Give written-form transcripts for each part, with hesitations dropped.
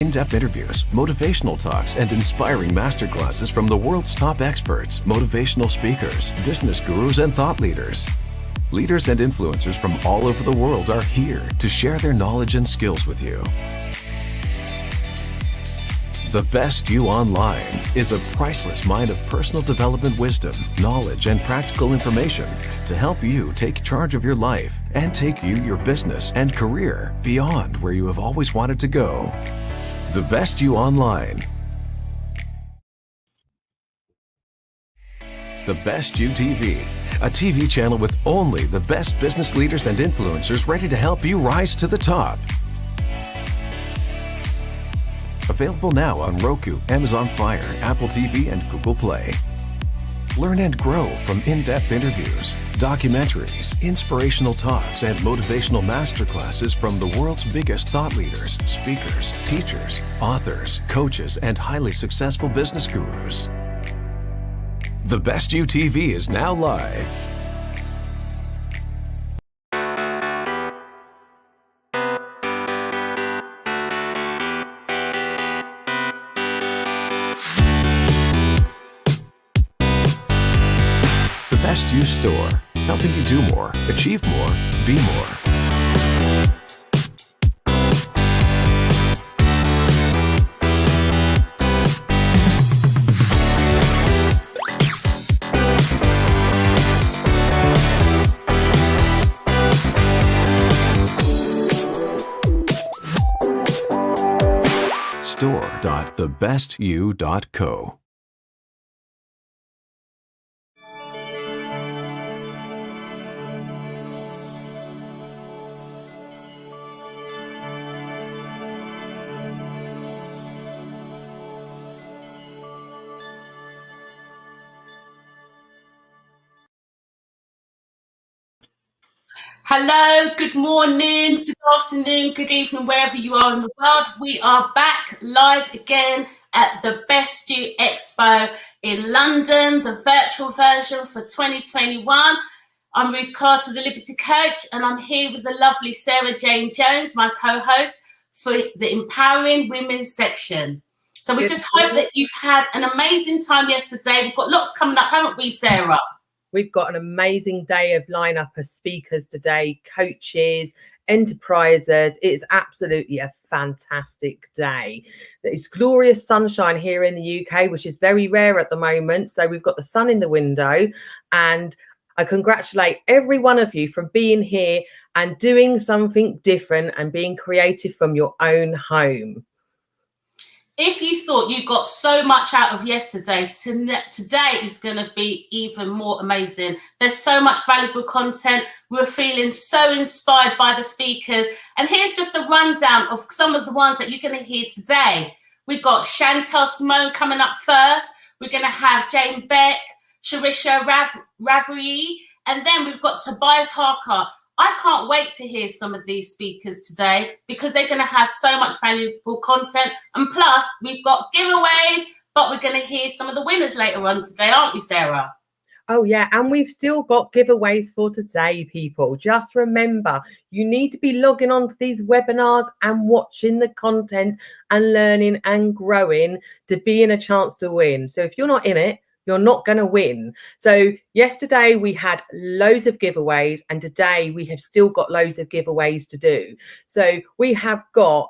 In-depth interviews, motivational talks, and inspiring masterclasses from the world's top experts, motivational speakers, business gurus, and thought leaders. Leaders and influencers from all over the world are here to share their knowledge and skills with you. The Best You Online is a priceless mine of personal development wisdom, knowledge, and practical information to help you take charge of your life and take you, your business, and career beyond where you have always wanted to go. The Best You Online. The Best You TV, a TV channel with only the best business leaders and influencers ready to help you rise to the top. Available now on Roku, Amazon Fire, Apple TV, and Google Play. Learn and grow from in-depth interviews, documentaries, inspirational talks, and motivational masterclasses from the world's biggest thought leaders, speakers, teachers, authors, coaches, and highly successful business gurus. The Best You TV is now live. Best You Store, helping you do more, achieve more, be more. Store.thebestyou.co. Hello, good morning, good afternoon, good evening, wherever you are in the world. We are back live again at the Best You Expo in London, the virtual version for 2021. I'm Ruth Carter, the Liberty Coach, and I'm here with the lovely Sarah Jane Jones, my co-host for the Empowering Women section. So we just hope that you've had an amazing time yesterday. We've got lots coming up, haven't we, Sarah? We've got an amazing day of lineup of speakers today, coaches, enterprisers. It's absolutely a fantastic day. It's glorious sunshine here in the UK, which is very rare at the moment. So we've got the sun in the window, and I congratulate every one of you for being here and doing something different and being creative from your own home. If you thought you got so much out of yesterday, today is going to be even more amazing. There's so much valuable content. We're feeling so inspired by the speakers. And here's just a rundown of some of the ones that you're going to hear today. We've got Chantel Simone coming up first. We're going to have Jane Beck, Sharisha Ravri, and then we've got Tobias Harker. I can't wait to hear some of these speakers today because they're going to have so much valuable content. And plus, we've got giveaways, but we're going to hear some of the winners later on today, aren't we, Sarah? Oh, yeah. And we've still got giveaways for today, people. Just remember, you need to be logging on to these webinars and watching the content and learning and growing to be in a chance to win. So if you're not in it, you're not going to win. So yesterday we had loads of giveaways, and today we have still got loads of giveaways to do. So we have got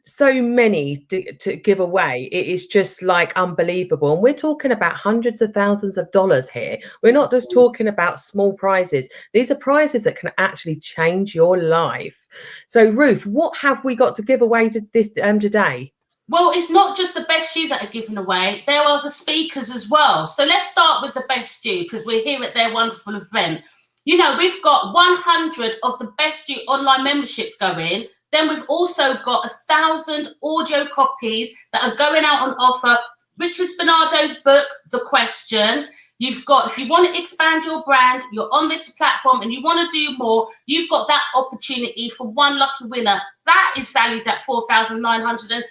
so many to give away. It is just like unbelievable. And we're talking about hundreds of thousands of dollars here. We're not just talking about small prizes. These are prizes that can actually change your life. So Ruth, what have we got to give away today? Well, it's not just the Best You that are given away. There are the speakers as well. So let's start with the Best You because we're here at their wonderful event. You know, we've got 100 of the Best You online memberships going. Then we've also got 1,000 audio copies that are going out on offer. Richard Bernardo's book, The Question. You've got, if you want to expand your brand, you're on this platform and you want to do more, you've got that opportunity for one lucky winner. That is valued at $4,977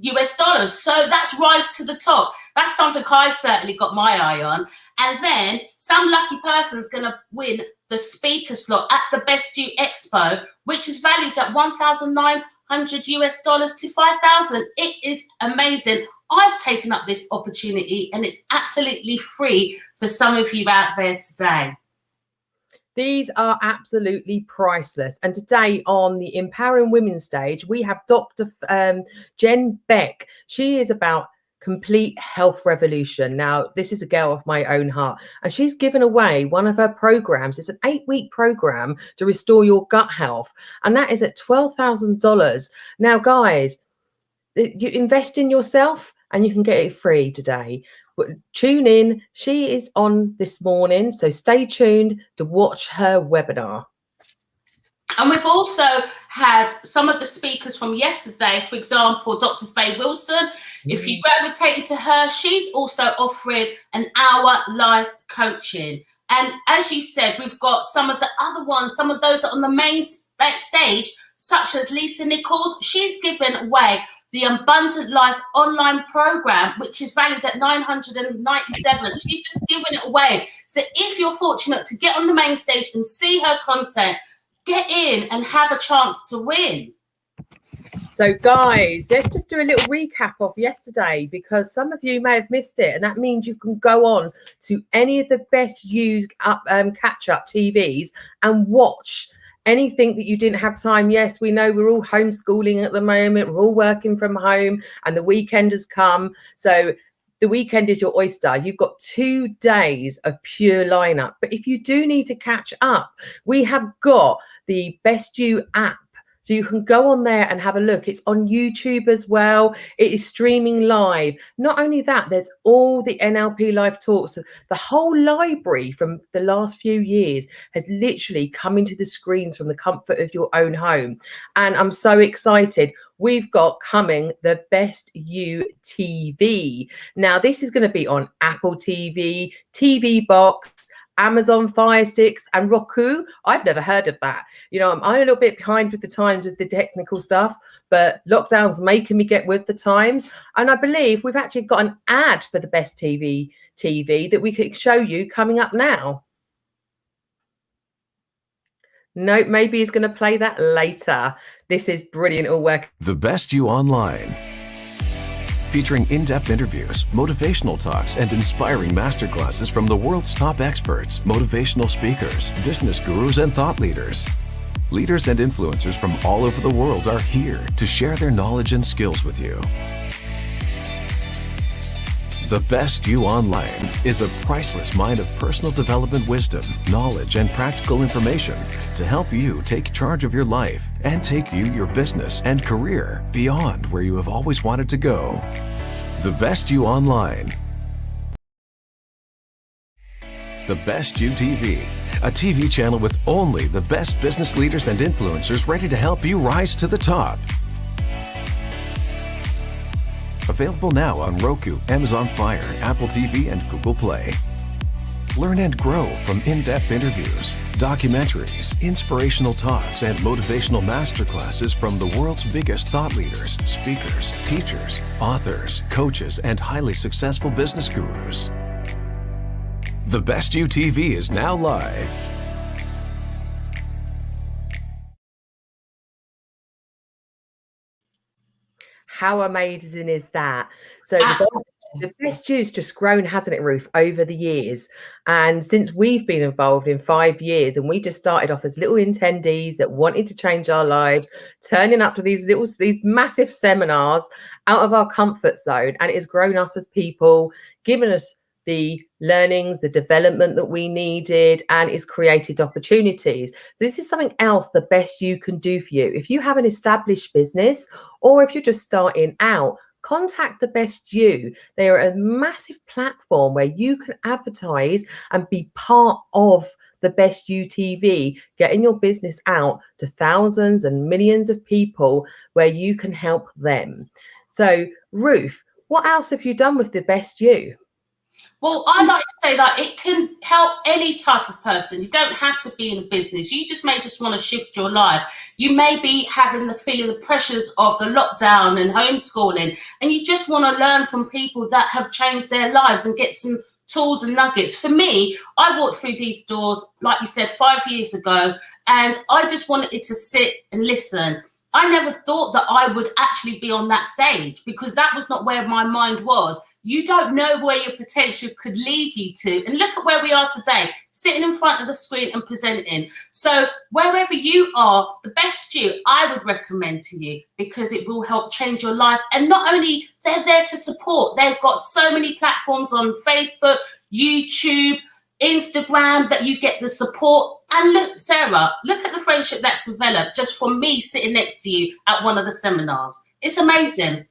US. So that's rise to the top. That's something I certainly got my eye on. And then some lucky person's going to win the speaker slot at the Best You Expo, which is valued at $1,900. US dollars to 5,000. It is amazing. I've taken up this opportunity and it's absolutely free for some of you out there today. These are absolutely priceless. And today on the Empowering Women stage, we have Dr. Jen Beck. She is about complete health revolution. Now, this is a girl of my own heart, and she's given away one of her programs. It's an 8-week program to restore your gut health, and that is at $12,000. Now, guys, you invest in yourself and you can get it free today. But tune in. She is on this morning, so stay tuned to watch her webinar. And we've also had some of the speakers from yesterday, for example, Dr. Faye Wilson. If you gravitated to her, she's also offering an hour live coaching. And as you said, we've got some of the other ones, some of those that are on the main stage, such as Lisa Nichols. She's given away the Abundant Life online program, which is valued at $997. She's just giving it away. So if you're fortunate to get on the main stage and see her content, get in and have a chance to win. So guys, let's just do a little recap of yesterday, because some of you may have missed it, and that means you can go on to any of the best used catch-up TVs and watch anything that you didn't have time. Yes, we know we're all homeschooling at the moment. We're all working from home and the weekend has come. So the weekend is your oyster. You've got 2 days of pure lineup. But if you do need to catch up, we have got the Best You app. So you can go on there and have a look. It's on YouTube as well. It is streaming live. Not only that, there's all the NLP live talks. The whole library from the last few years has literally come into the screens from the comfort of your own home. And I'm so excited. We've got coming the Best You TV. Now, this is going to be on Apple TV, TV Box, Amazon Fire Sticks and Roku. I've never heard of that. You know, I'm a little bit behind with the times with the technical stuff, but lockdown's making me get with the times. And I believe we've actually got an ad for the Best TV that we could show you coming up now. No, maybe he's going to play that later. This is brilliant. All work. The Best You Online. Featuring in-depth interviews, motivational talks, and inspiring masterclasses from the world's top experts, motivational speakers, business gurus, and thought leaders. Leaders and influencers from all over the world are here to share their knowledge and skills with you. The Best You Online is a priceless mine of personal development wisdom, knowledge, and practical information to help you take charge of your life and take you, your business, and career beyond where you have always wanted to go. The Best You Online. The Best You TV, a TV channel with only the best business leaders and influencers ready to help you rise to the top. Available now on Roku, Amazon Fire, Apple TV, and Google Play. Learn and grow from in-depth interviews, documentaries, inspirational talks, and motivational masterclasses from the world's biggest thought leaders, speakers, teachers, authors, coaches, and highly successful business gurus. The Best You TV is now live. How amazing is that? So the Best You's just grown, hasn't it, Ruth, over the years? And since we've been involved in 5 years, and we just started off as little attendees that wanted to change our lives, turning up to these massive seminars out of our comfort zone, and it has grown us as people, given us the learnings, the development that we needed, and it's created opportunities. This is something else the Best You can do for you. If you have an established business, or if you're just starting out, contact the Best You. They are a massive platform where you can advertise and be part of the Best You TV, getting your business out to thousands and millions of people where you can help them. So, Ruth, what else have you done with the Best You? Well, I like to say that it can help any type of person. You don't have to be in a business. You may just want to shift your life. You may be having the feeling the pressures of the lockdown and homeschooling, and you just want to learn from people that have changed their lives and get some tools and nuggets. For me, I walked through these doors, like you said, 5 years ago, and I just wanted to sit and listen. I never thought that I would actually be on that stage, because that was not where my mind was. You don't know where your potential could lead you to. And look at where we are today, sitting in front of the screen and presenting. So wherever you are, the best you, I would recommend to you, because it will help change your life. And not only, they're there to support. They've got so many platforms on Facebook, YouTube, Instagram, that you get the support. And look, Sarah, look at the friendship that's developed just from me sitting next to you at one of the seminars. It's amazing.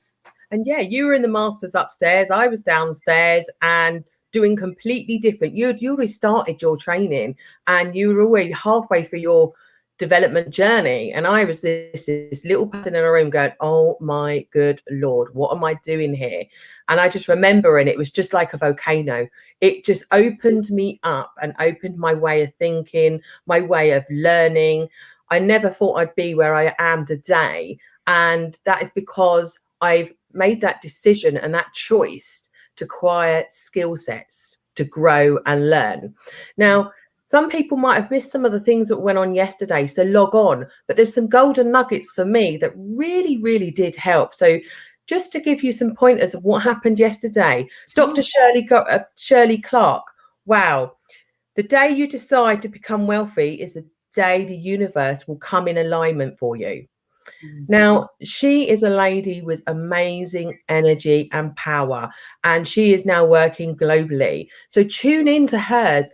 And yeah, you were in the masters upstairs, I was downstairs, and doing completely different. You already started your training and you were already halfway through your development journey, and I was this little person in a room going, oh my good Lord, what am I doing here? And I just remember, and it was just like a volcano. It just opened me up and opened my way of thinking, my way of learning. I never thought I'd be where I am today, and that is because I've made that decision and that choice to acquire skill sets, to grow and learn. Now, some people might have missed some of the things that went on yesterday, so log on. But there's some golden nuggets for me that really, really did help. So just to give you some pointers of what happened yesterday, Dr. Shirley Clark, wow. The day you decide to become wealthy is the day the universe will come in alignment for you. Now, she is a lady with amazing energy and power, and she is now working globally. So tune into hers,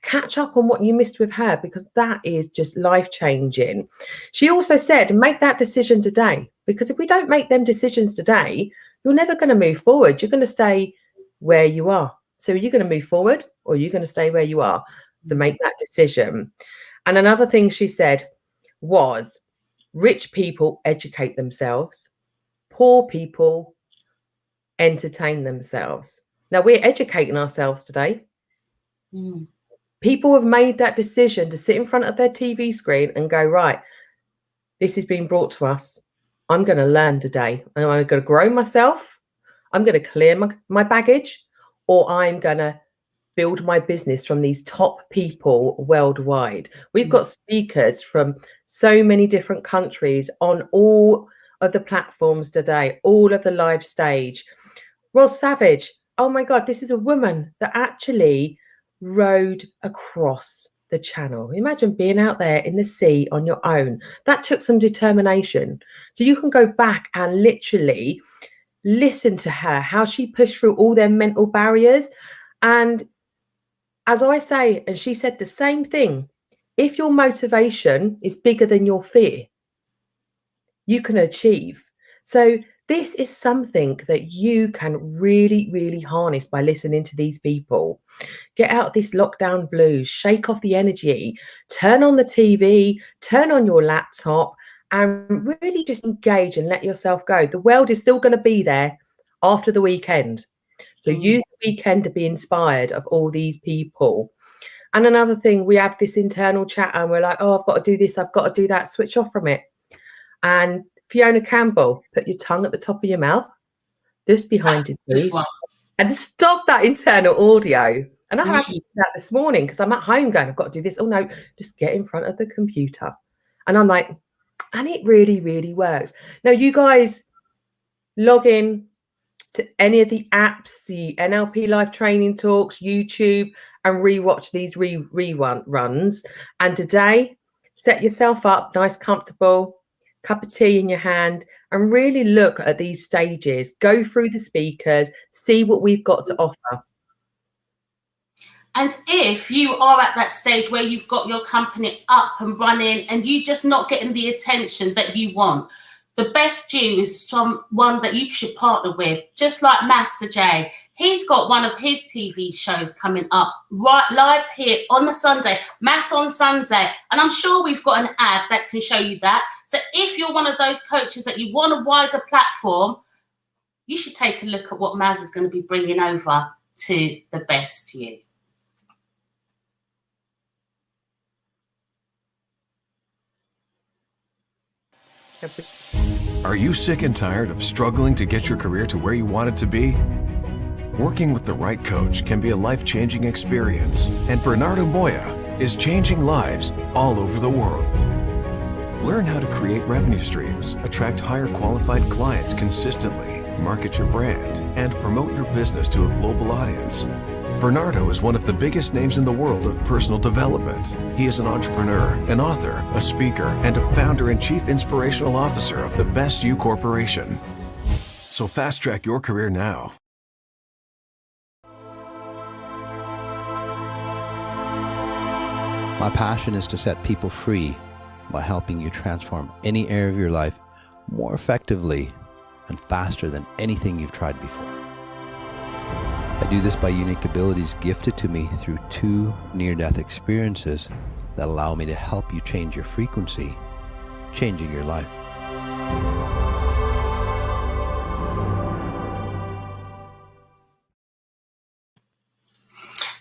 catch up on what you missed with her, because that is just life-changing. She also said, make that decision today, because if we don't make them decisions today, you're never going to move forward. You're going to stay where you are. So you're going to move forward, or you're going to stay where you are. So make that decision. And another thing she said was, rich people educate themselves, poor people entertain themselves. Now, we're educating ourselves today. People have made that decision to sit in front of their TV screen and go, right, this is being brought to us. I'm going to learn today. And I'm going to grow myself. I'm going to clear my baggage, or I'm going to build my business from these top people worldwide. We've got speakers from so many different countries on all of the platforms today, all of the live stage. Ros Savage, oh my God, this is a woman that actually rowed across the channel. Imagine being out there in the sea on your own. That took some determination. So you can go back and literally listen to her, how she pushed through all their mental barriers. And as I say, and she said the same thing, if your motivation is bigger than your fear, you can achieve. So this is something that you can really, really harness by listening to these people. Get out of this lockdown blues, shake off the energy, turn on the TV, turn on your laptop, and really just engage and let yourself go. The world is still going to be there after the weekend. So use the weekend to be inspired of all these people. And another thing, we have this internal chat and we're like, oh, I've got to do this, I've got to do that, switch off from it. And Fiona Campbell, put your tongue at the top of your mouth, just behind your teeth, and stop that internal audio. And I had to do that this morning because I'm at home going, I've got to do this. Oh no, just get in front of the computer. And I'm like, and it really, really works. Now, you guys log in to any of the apps, the NLP live training talks, YouTube, and rewatch these reruns. And today, set yourself up, nice, comfortable, cup of tea in your hand, and really look at these stages. Go through the speakers, see what we've got to offer. And if you are at that stage where you've got your company up and running and you're just not getting the attention that you want, the best you is someone that you should partner with, just like Master J. He's got one of his TV shows coming up right live here on the Sunday, Mass on Sunday. And I'm sure we've got an ad that can show you that. So if you're one of those coaches that you want a wider platform, you should take a look at what Maz is going to be bringing over to the best you. Are you sick and tired of struggling to get your career to where you want it to be? Working with the right coach can be a life-changing experience, and Bernardo Moya is changing lives all over the world. Learn how to create revenue streams, attract higher qualified clients consistently, market your brand, and promote your business to a global audience. Bernardo is one of the biggest names in the world of personal development. He is an entrepreneur, an author, a speaker, and a founder and chief inspirational officer of the Best You Corporation. So fast track your career now. My passion is to set people free by helping you transform any area of your life more effectively and faster than anything you've tried before. I do this by unique abilities gifted to me through 2 near-death experiences that allow me to help you change your frequency, changing your life.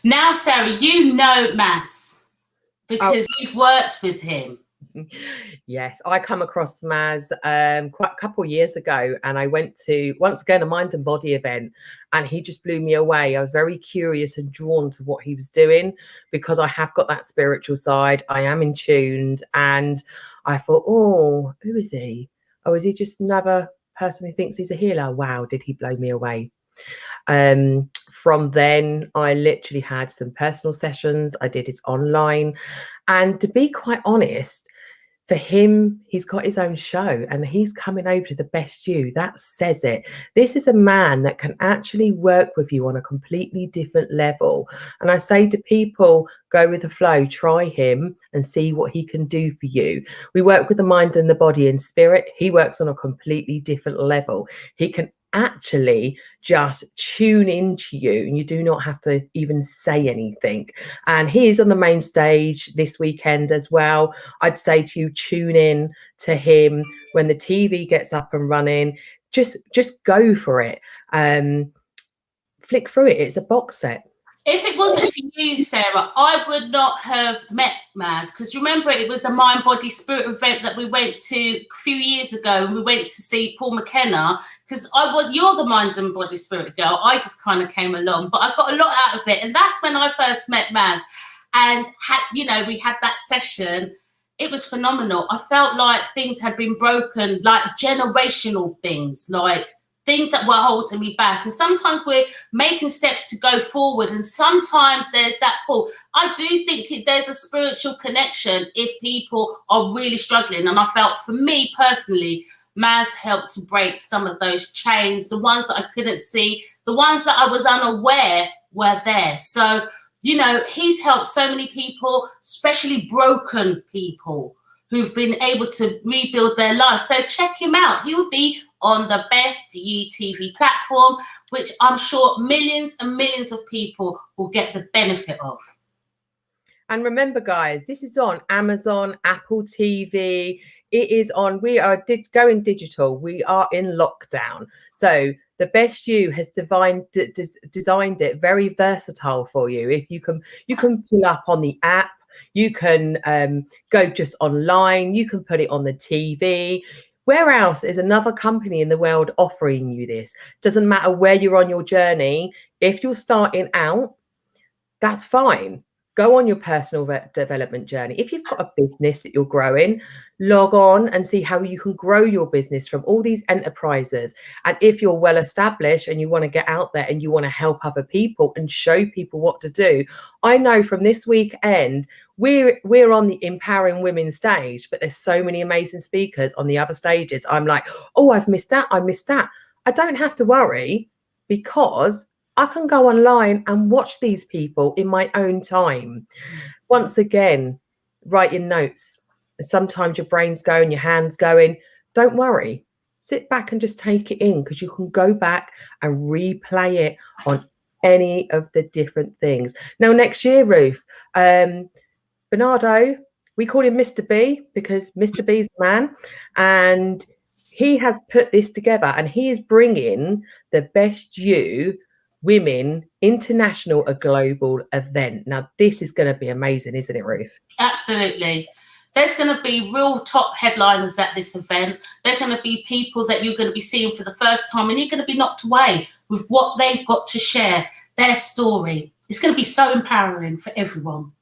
Now, Sarah, you know Mas because you've worked with him. Yes, I come across Maz quite a couple of years ago, and I went to, once again, a mind and body event, and he just blew me away. I was very curious and drawn to what he was doing because I have got that spiritual side. I am in tuned, and I thought, oh, who is he? Oh, is he just another person who thinks he's a healer? Wow, did he blow me away. From then, I literally had some personal sessions. I did it online, and to be quite honest, for him, he's got his own show and he's coming over to the Best You. That says it. This is a man that can actually work with you on a completely different level. And I say to people, go with the flow, try him and see what he can do for you. We work with the mind and the body and spirit. He works on a completely different level. He can actually just tune into you and you do not have to even say anything. And he is on the main stage this weekend as well. I'd say to you, tune in to him when the TV gets up and running. Just go for it. Flick through it. It's a box set. If it wasn't for you, Sarah, I would not have met Maz, because remember, it was the Mind, Body, Spirit event that we went to a few years ago, and we went to see Paul McKenna, because you're the Mind and Body Spirit girl. I just kind of came along, but I got a lot out of it, and that's when I first met Maz, and we had that session. It was phenomenal. I felt like things had been broken, like generational things, like things that were holding me back. And sometimes we're making steps to go forward, and sometimes there's that pull. I do think there's a spiritual connection if people are really struggling. And I felt, for me personally, Maz helped to break some of those chains, the ones that I couldn't see, the ones that I was unaware were there. So, he's helped so many people, especially broken people who've been able to rebuild their lives. So check him out. He will be on the Best You TV platform, which I'm sure millions and millions of people will get the benefit of. And remember, guys, this is on Amazon, Apple TV. It is on, we are going digital. We are in lockdown. So the Best You has designed it very versatile for you. If you can pull up on the app, you can go just online, you can put it on the TV. Where else is another company in the world offering you this? Doesn't matter where you're on your journey. If you're starting out, that's fine. Go on your personal development journey. If you've got a business that you're growing, log on and see how you can grow your business from all these enterprises. And if you're well established and you want to get out there and you want to help other people and show people what to do, I know from this weekend, we're on the Empowering Women stage, but there's so many amazing speakers on the other stages. I'm like, oh, I've missed that. I missed that. I don't have to worry, because I can go online and watch these people in my own time. Once again, write your notes. Sometimes your brain's going, your hands going. Don't worry. Sit back and just take it in, because you can go back and replay it on any of the different things. Now, next year, Ruth, Bernardo, we call him Mr. B because Mr. B's the man. And he has put this together, and he is bringing the Best You Women International, a global event. Now, this is going to be amazing, isn't it, Ruth? Absolutely. There's going to be real top headliners at this event. They're going to be people that you're going to be seeing for the first time, and you're going to be knocked away with what they've got to share, their story. It's going to be so empowering for everyone.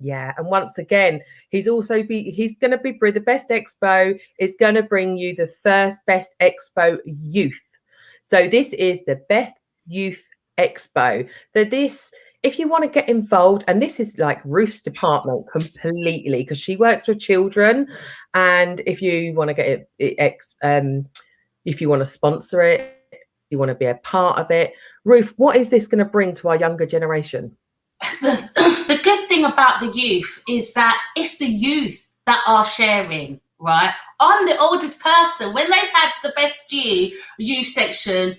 Yeah, and once again, he's going to be the best expo is going to bring you the first best expo youth. So this is the best youth expo. So this, if you want to get involved, and this is like Ruth's department completely, because she works with children, and if you want to get if you want to sponsor it, you want to be a part of it, Ruth, what is this going to bring to our younger generation? The good thing about the youth is that it's the youth that are sharing, right? I'm the oldest person. When they've had the best youth section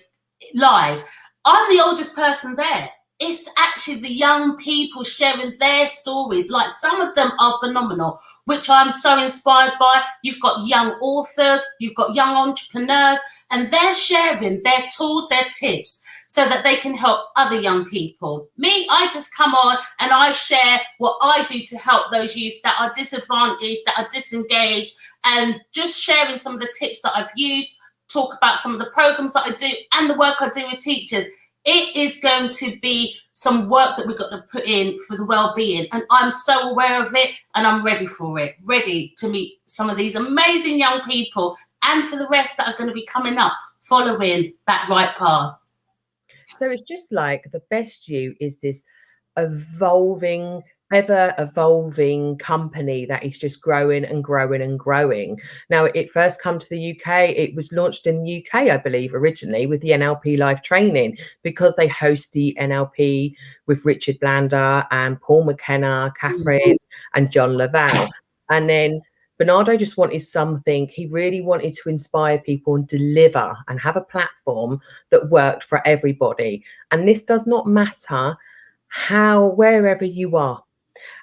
live, I'm the oldest person there. It's actually the young people sharing their stories. Like, some of them are phenomenal, which I'm so inspired by. You've got young authors, you've got young entrepreneurs, and they're sharing their tools, their tips, so that they can help other young people. Me, I just come on and I share what I do to help those youths that are disadvantaged, that are disengaged, and just sharing some of the tips that I've used, talk about some of the programs that I do and the work I do with teachers. It is going to be some work that we've got to put in for the well-being, and I'm so aware of it, and I'm ready for it, ready to meet some of these amazing young people, and for the rest that are going to be coming up following that right path. So it's just like the best you is this evolving, ever evolving company that is just growing and growing and growing. Now, it first come to the UK. It was launched in the UK, I believe, originally with the NLP live training, because they host the NLP with Richard Blander and Paul McKenna, Catherine and John Lavelle. And then Bernardo just wanted something. He really wanted to inspire people and deliver and have a platform that worked for everybody. And this does not matter wherever you are.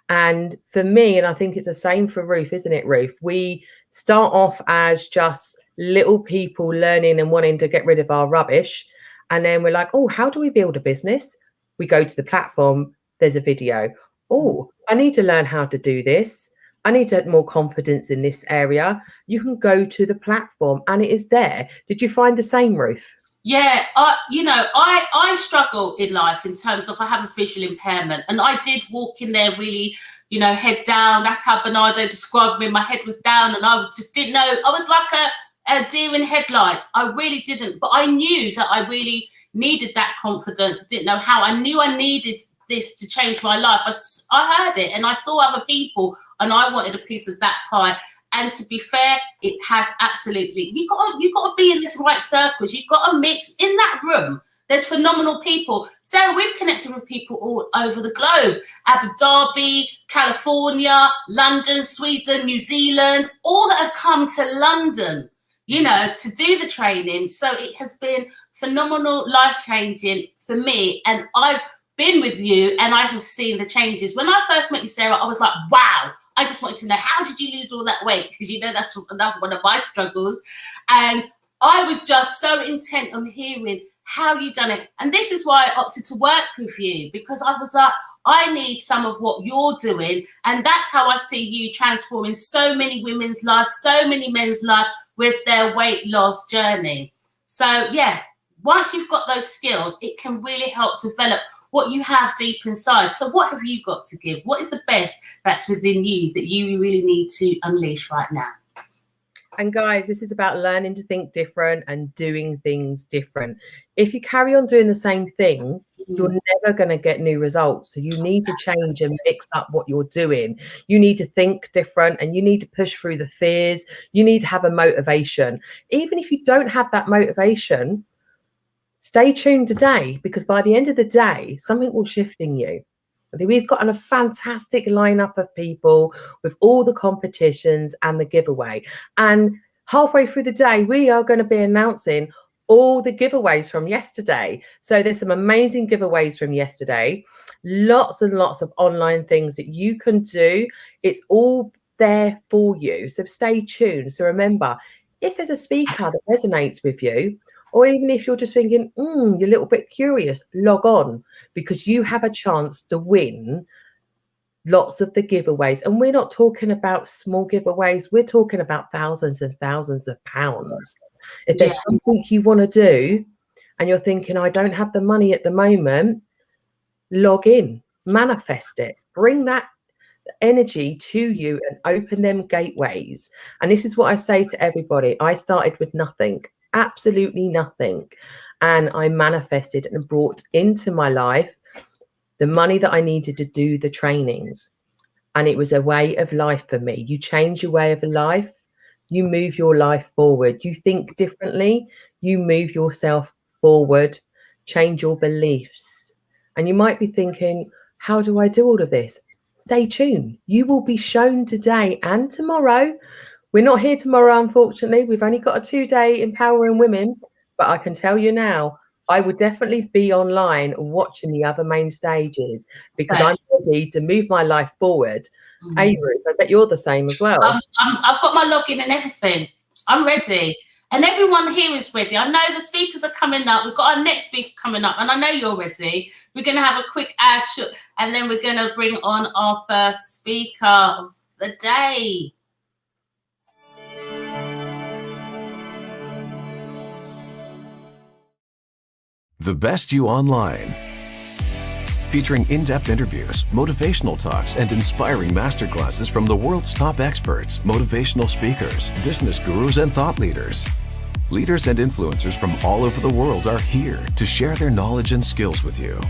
And for me, and I think it's the same for Ruth, isn't it, Ruth? We start off as just little people learning and wanting to get rid of our rubbish. And then we're like, oh, how do we build a business? We go to the platform. There's a video. Oh, I need to learn how to do this. I need to have more confidence in this area. You can go to the platform and it is there. Did you find the same, Ruth? Yeah, I struggle in life in terms of I have a visual impairment, and I did walk in there really, head down. That's how Bernardo described me. My head was down, and I just didn't know. I was like a deer in headlights. I really didn't, but I knew that I really needed that confidence. I didn't know how. I knew I needed this to change my life. I heard it, and I saw other people, and I wanted a piece of that pie. And to be fair, it has absolutely. You got to be in this right circles. You've got to mix in that room. There's phenomenal people. Sarah, we've connected with people all over the globe: Abu Dhabi, California, London, Sweden, New Zealand, all that have come to London, to do the training. So it has been phenomenal, life-changing for me. And I've been with you and I have seen the changes. When I first met you, Sarah, I was like, wow. I just wanted to know, how did you lose all that weight? Because that's another one of my struggles. And I was just so intent on hearing how you done it. And this is why I opted to work with you, because I was like, I need some of what you're doing. And that's how I see you transforming so many women's lives, so many men's lives with their weight loss journey. So yeah, once you've got those skills, it can really help develop what you have deep inside. So what have you got to give? What is the best that's within you that you really need to unleash right now? And guys, this is about learning to think different and doing things different. If you carry on doing the same thing, you're never going to get new results. So you need to change and mix up what you're doing. You need to think different, and you need to push through the fears. You need to have a motivation. Even if you don't have that motivation, stay tuned today, because by the end of the day, something will shift in you. We've got a fantastic lineup of people with all the competitions and the giveaway. And halfway through the day, we are going to be announcing all the giveaways from yesterday. So there's some amazing giveaways from yesterday. Lots and lots of online things that you can do. It's all there for you. So stay tuned. So remember, if there's a speaker that resonates with you, or even if you're just thinking, you're a little bit curious, log on, because you have a chance to win lots of the giveaways. And we're not talking about small giveaways. We're talking about thousands and thousands of pounds. If there's something you want to do and you're thinking, I don't have the money at the moment, log in, manifest it, bring that energy to you and open them gateways. And this is what I say to everybody. I started with nothing, absolutely nothing. And I manifested and brought into my life the money that I needed to do the trainings. And it was a way of life for me. You change your way of life, you move your life forward. You think differently, you move yourself forward, change your beliefs. And you might be thinking, how do I do all of this? Stay tuned. You will be shown today and tomorrow. We're not here tomorrow, unfortunately. We've only got a 2-day Empowering Women. But I can tell you now, I would definitely be online watching the other main stages because I'm ready to move my life forward. Hey, Ruth, I bet you're the same as well. I've got my login and everything. I'm ready. And everyone here is ready. I know the speakers are coming up. We've got our next speaker coming up. And I know you're ready. We're going to have a quick ad and then we're going to bring on our first speaker of the day. The Best You Online. Featuring in-depth interviews, motivational talks, and inspiring masterclasses from the world's top experts, motivational speakers, business gurus, and thought leaders. Leaders and influencers from all over the world are here to share their knowledge and skills with you.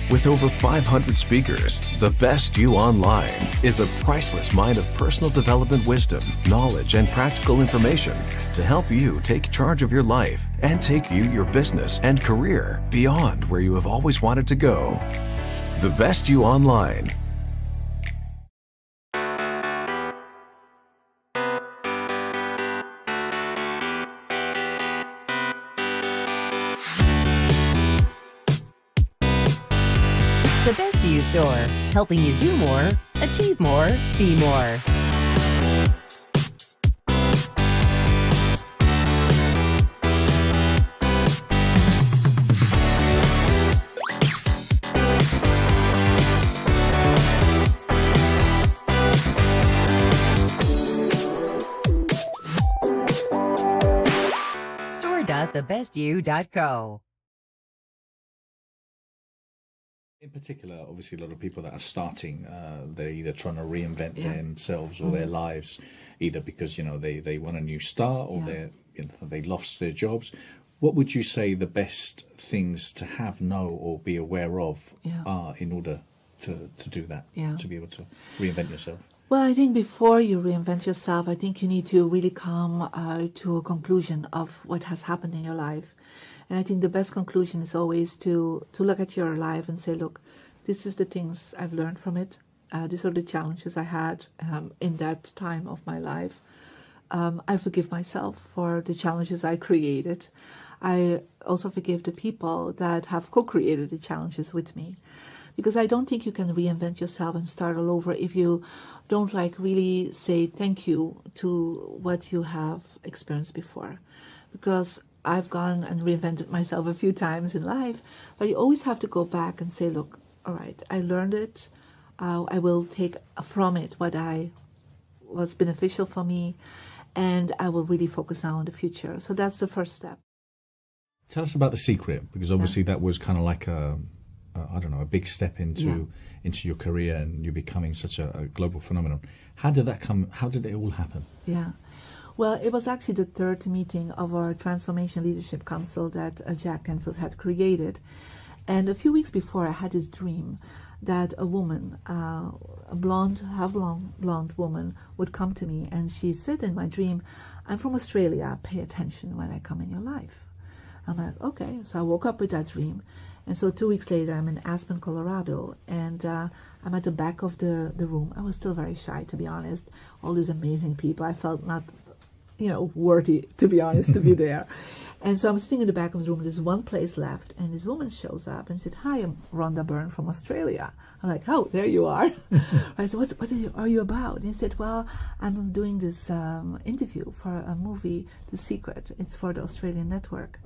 With over 500 speakers, The Best You Online is a priceless mine of personal development wisdom, knowledge, and practical information to help you take charge of your life and take your business and career beyond where you have always wanted to go. The Best You Online. The Best You Store, helping you do more, achieve more, be more. Store.thebestyou.co. In particular, obviously, a lot of people that are starting, they're either trying to reinvent themselves or their lives, either because they want a new start or they lost their jobs. What would you say the best things to have, know, or be aware of are in order to do that, to be able to reinvent yourself? Well, I think before you reinvent yourself, I think you need to really come to a conclusion of what has happened in your life. And I think the best conclusion is always to look at your life and say, look, this is the things I've learned from it. These are the challenges I had in that time of my life. I forgive myself for the challenges I created. I also forgive the people that have co-created the challenges with me. Because I don't think you can reinvent yourself and start all over if you don't really say thank you to what you have experienced before. Because I've gone and reinvented myself a few times in life, but you always have to go back and say, look, all right, I learned it. I will take from it what was beneficial for me, and I will really focus now on the future. So that's the first step. Tell us about The Secret, because obviously that was kind of like a big step into your career and you becoming such a global phenomenon. How did that come? How did it all happen? Yeah. Well, it was actually the third meeting of our Transformation Leadership Council that Jack Canfield had created. And a few weeks before, I had this dream that a woman, a blonde woman, would come to me. And she said in my dream, I'm from Australia, pay attention when I come in your life. I'm like, okay. So I woke up with that dream. And so 2 weeks later, I'm in Aspen, Colorado, and I'm at the back of the room. I was still very shy, to be honest. All these amazing people. I felt not worthy, to be honest, to be there. And so I'm sitting in the back of the room. There's one place left, and this woman shows up and said, "Hi, I'm Rhonda Byrne from Australia." I'm like, "Oh, there you are." I said, "What are you about?" And he said, "Well, I'm doing this interview for a movie, The Secret. It's for the Australian network."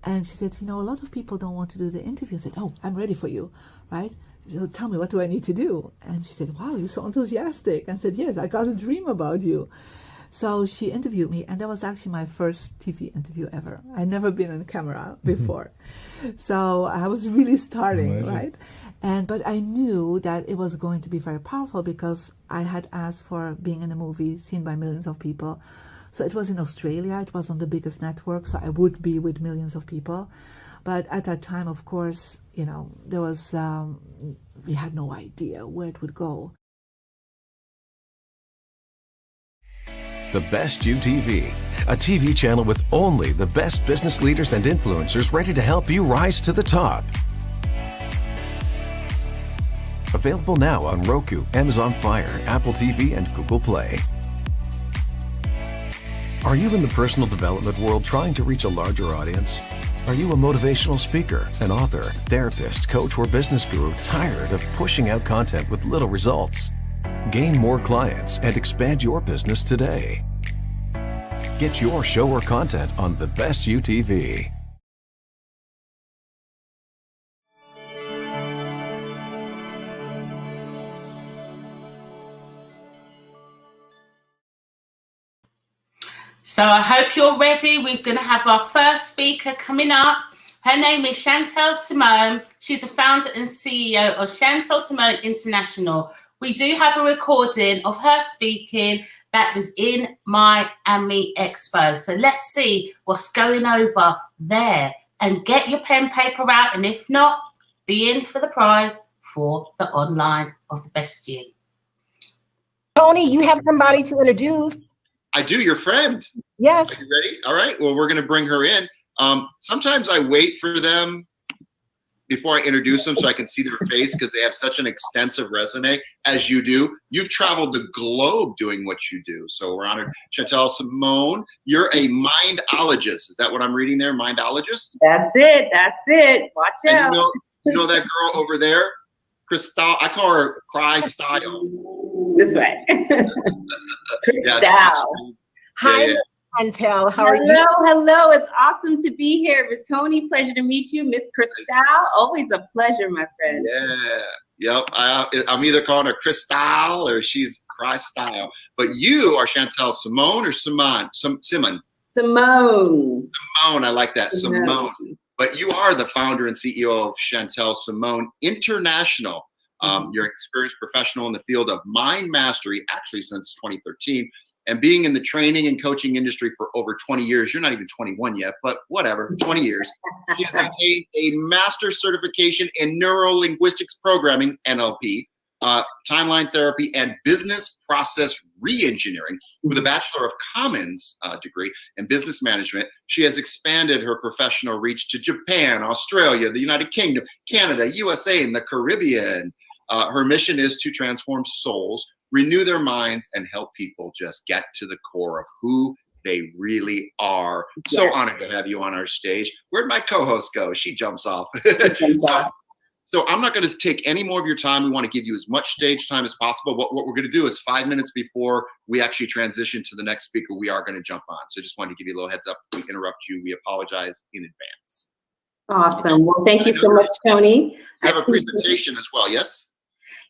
And she said, "A lot of people don't want to do the interview." I said, "Oh, I'm ready for you, right? So tell me, what do I need to do?" And she said, "Wow, you're so enthusiastic." And I said, "Yes, I got a dream about you." So she interviewed me, and that was actually my first TV interview ever. I'd never been on camera before. So I was really starting, Amazing. right? But I knew that it was going to be very powerful because I had asked for being in a movie seen by millions of people. So it was in Australia, it was on the biggest network, so I would be with millions of people. But at that time, of course, there was, we had no idea where it would go. The Best You TV, a TV channel with only the best business leaders and influencers ready to help you rise to the top. Available now on Roku, Amazon Fire, Apple TV, and Google Play. Are you in the personal development world trying to reach a larger audience? Are you a motivational speaker, an author, therapist, coach, or business guru tired of pushing out content with little results? Gain more clients and expand your business today. Get your show or content on The Best You TV. So I hope you're ready. We're going to have our first speaker coming up. Her name is Chantel Simone. She's the founder and CEO of Chantel Simone International. We do have a recording of her speaking that was in Miami Expo. So let's see what's going over there. And get your pen paper out. And if not, be in for the prize for the online of the Best You. Tony, you have somebody to introduce. I do, your friend. Yes. Are you ready? All right. Well, we're going to bring her in. Sometimes I wait for them before I introduce them so I can see their face because they have such an extensive resume, as you do. You've traveled the globe doing what you do. So we're honored. Chantel Simone, you're a mindologist. Is that what I'm reading there? Mindologist? That's it. That's it. Watch out. And you know that girl over there? Crystal. I call her Cry Style. This way. Crystal. Hi, Chantel. How are you? Hello. It's awesome to be here with Tony. Pleasure to meet you, Miss Crystal. Always a pleasure, my friend. Yeah. Yep. I'm either calling her Crystal or she's Cry Style. But you are Chantel Simone or Simone? Simone. Simone. I like that. Simone. But you are the founder and CEO of Chantel Simone International. You're an experienced professional in the field of mind mastery, actually since 2013, and being in the training and coaching industry for over 20 years. You're not even 21 yet, but whatever, 20 years. She has obtained a master's certification in neuro-linguistics programming, NLP, timeline therapy, and business process re-engineering with a Bachelor of Commons degree in business management. She has expanded her professional reach to Japan, Australia, the United Kingdom, Canada, USA, and the Caribbean. Her mission is to transform souls, renew their minds, and help people just get to the core of who they really are. So honored to have you on our stage. Where'd my co-host go? She jumps off. So I'm not going to take any more of your time. We want to give you as much stage time as possible. What we're going to do is 5 minutes before we actually transition to the next speaker, we are going to jump on. So just wanted to give you a little heads up. If we interrupt you, we apologize in advance. Awesome. Well, thank you so much, Tony. I have a presentation as well, yes?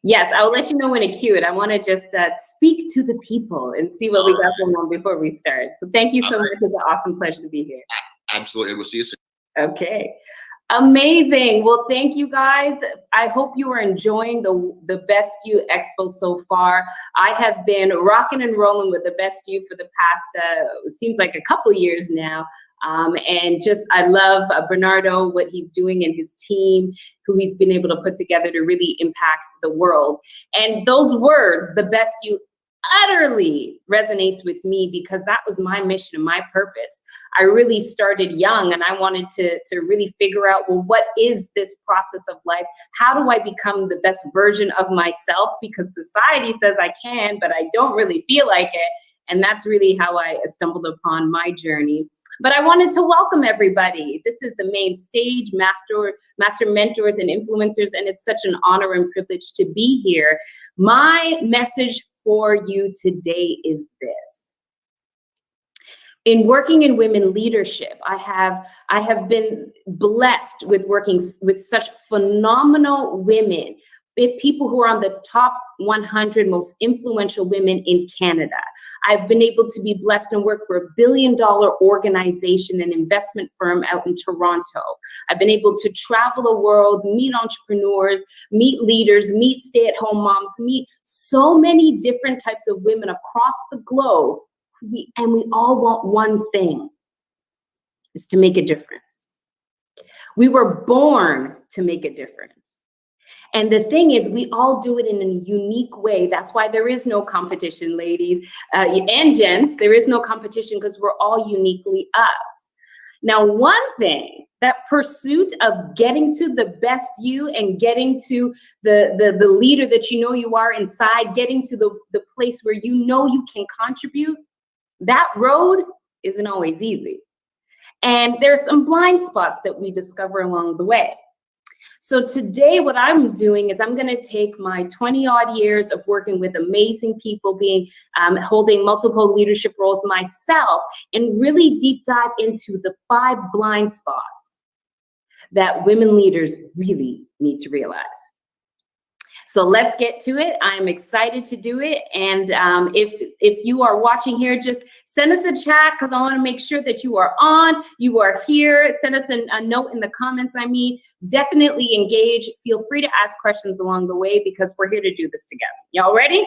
Yes, I'll let you know when to cue it. I want to just speak to the people and see what we got going on before we start. So thank you so much. It's an awesome pleasure to be here. Absolutely. We'll see you soon. Okay. Amazing. Well, thank you guys. I hope you are enjoying the Best You Expo so far. I have been rocking and rolling with the Best You for the past, seems like a couple years now. And just, I love Bernardo, what he's doing and his team, who he's been able to put together to really impact the world. And those words, the Best You, utterly resonates with me because that was my mission and my purpose. I really started young and I wanted to really figure out, well, what is this process of life? How do I become the best version of myself? Because society says I can, but I don't really feel like it. And that's really how I stumbled upon my journey. But I wanted to welcome everybody. This is the main stage, Master Mentors and Influencers, and it's such an honor and privilege to be here. My message for you today is this. In working in women leadership, I have been blessed with working with such phenomenal women, people who are on the top 100 most influential women in Canada. I've been able to be blessed and work for a $1 billion organization and investment firm out in Toronto. I've been able to travel the world, meet entrepreneurs, meet leaders, meet stay-at-home moms, meet so many different types of women across the globe. And we all want one thing, is to make a difference. We were born to make a difference. And the thing is, we all do it in a unique way. That's why there is no competition, ladies and gents. There is no competition because we're all uniquely us. Now, one thing, that pursuit of getting to the best you and getting to the leader that you know you are inside, getting to the place where you know you can contribute, that road isn't always easy. And there's some blind spots that we discover along the way. So today what I'm doing is I'm going to take my 20 odd years of working with amazing people, holding multiple leadership roles myself, and really deep dive into the 5 blind spots that women leaders really need to realize. So let's get to it. I'm excited to do it. And if you are watching here, just send us a chat, because I want to make sure that you are on, you are here. Send us a note in the comments. Definitely engage. Feel free to ask questions along the way, because we're here to do this together. Y'all ready?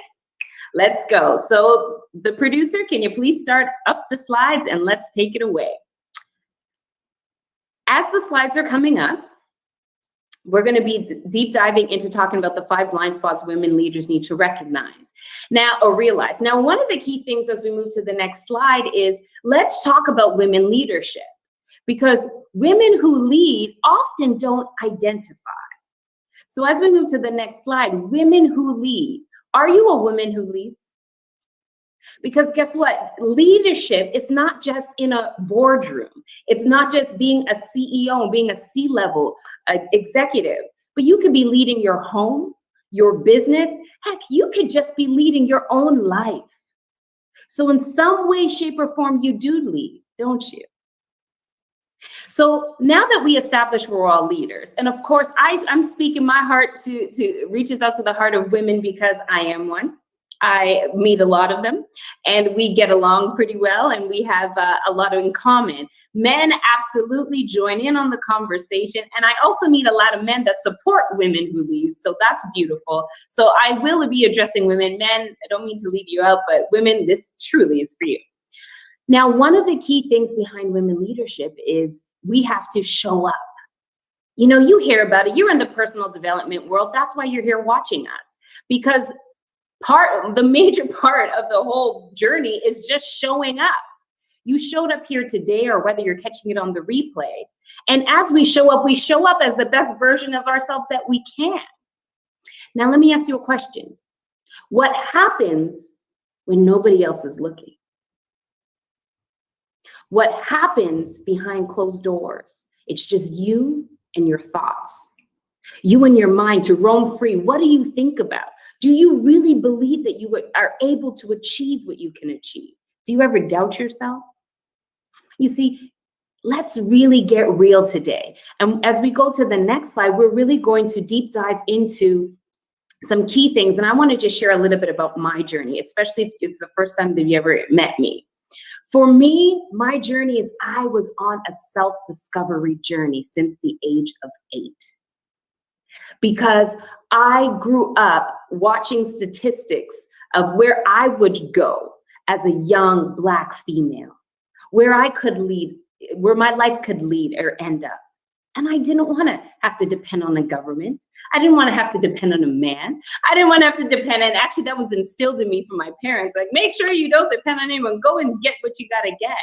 Let's go. So the producer, can you please start up the slides and let's take it away. As the slides are coming up, we're going to be deep diving into talking about the 5 blind spots women leaders need to recognize or realize. Now, one of the key things as we move to the next slide is let's talk about women leadership, because women who lead often don't identify. So as we move to the next slide, women who lead. Are you a woman who leads? Because guess what? Leadership is not just in a boardroom. It's not just being a CEO, being a C-level executive, but you could be leading your home, your business. Heck, you could just be leading your own life. So in some way, shape, or form, you do lead, don't you? So now that we established we're all leaders, and of course, I'm speaking my heart to reaches out to the heart of women, because I am one. I meet a lot of them, and we get along pretty well, and we have a lot in common. Men absolutely join in on the conversation, and I also meet a lot of men that support women who lead, so that's beautiful. So I will be addressing women. Men, I don't mean to leave you out, but women, this truly is for you. Now, one of the key things behind women leadership is we have to show up. You know, you hear about it. You're in the personal development world. That's why you're here watching us, because the major part of the whole journey is just showing up. You showed up here today, or whether you're catching it on the replay. And as we show up as the best version of ourselves that we can. Now, let me ask you a question. What happens when nobody else is looking? What happens behind closed doors? It's just you and your thoughts. You and your mind to roam free. What do you think about? Do you really believe that you are able to achieve what you can achieve? Do you ever doubt yourself? You see, let's really get real today. And as we go to the next slide, we're really going to deep dive into some key things. And I want to just share a little bit about my journey, especially if it's the first time that you ever met me. For me, my journey is I was on a self-discovery journey since the age of 8. Because I grew up watching statistics of where I would go as a young Black female, where I could lead, where my life could lead or end up. And I didn't want to have to depend on the government. I didn't want to have to depend on a man. I didn't want to have to depend on, actually that was instilled in me from my parents, like, make sure you don't depend on anyone, go and get what you got to get.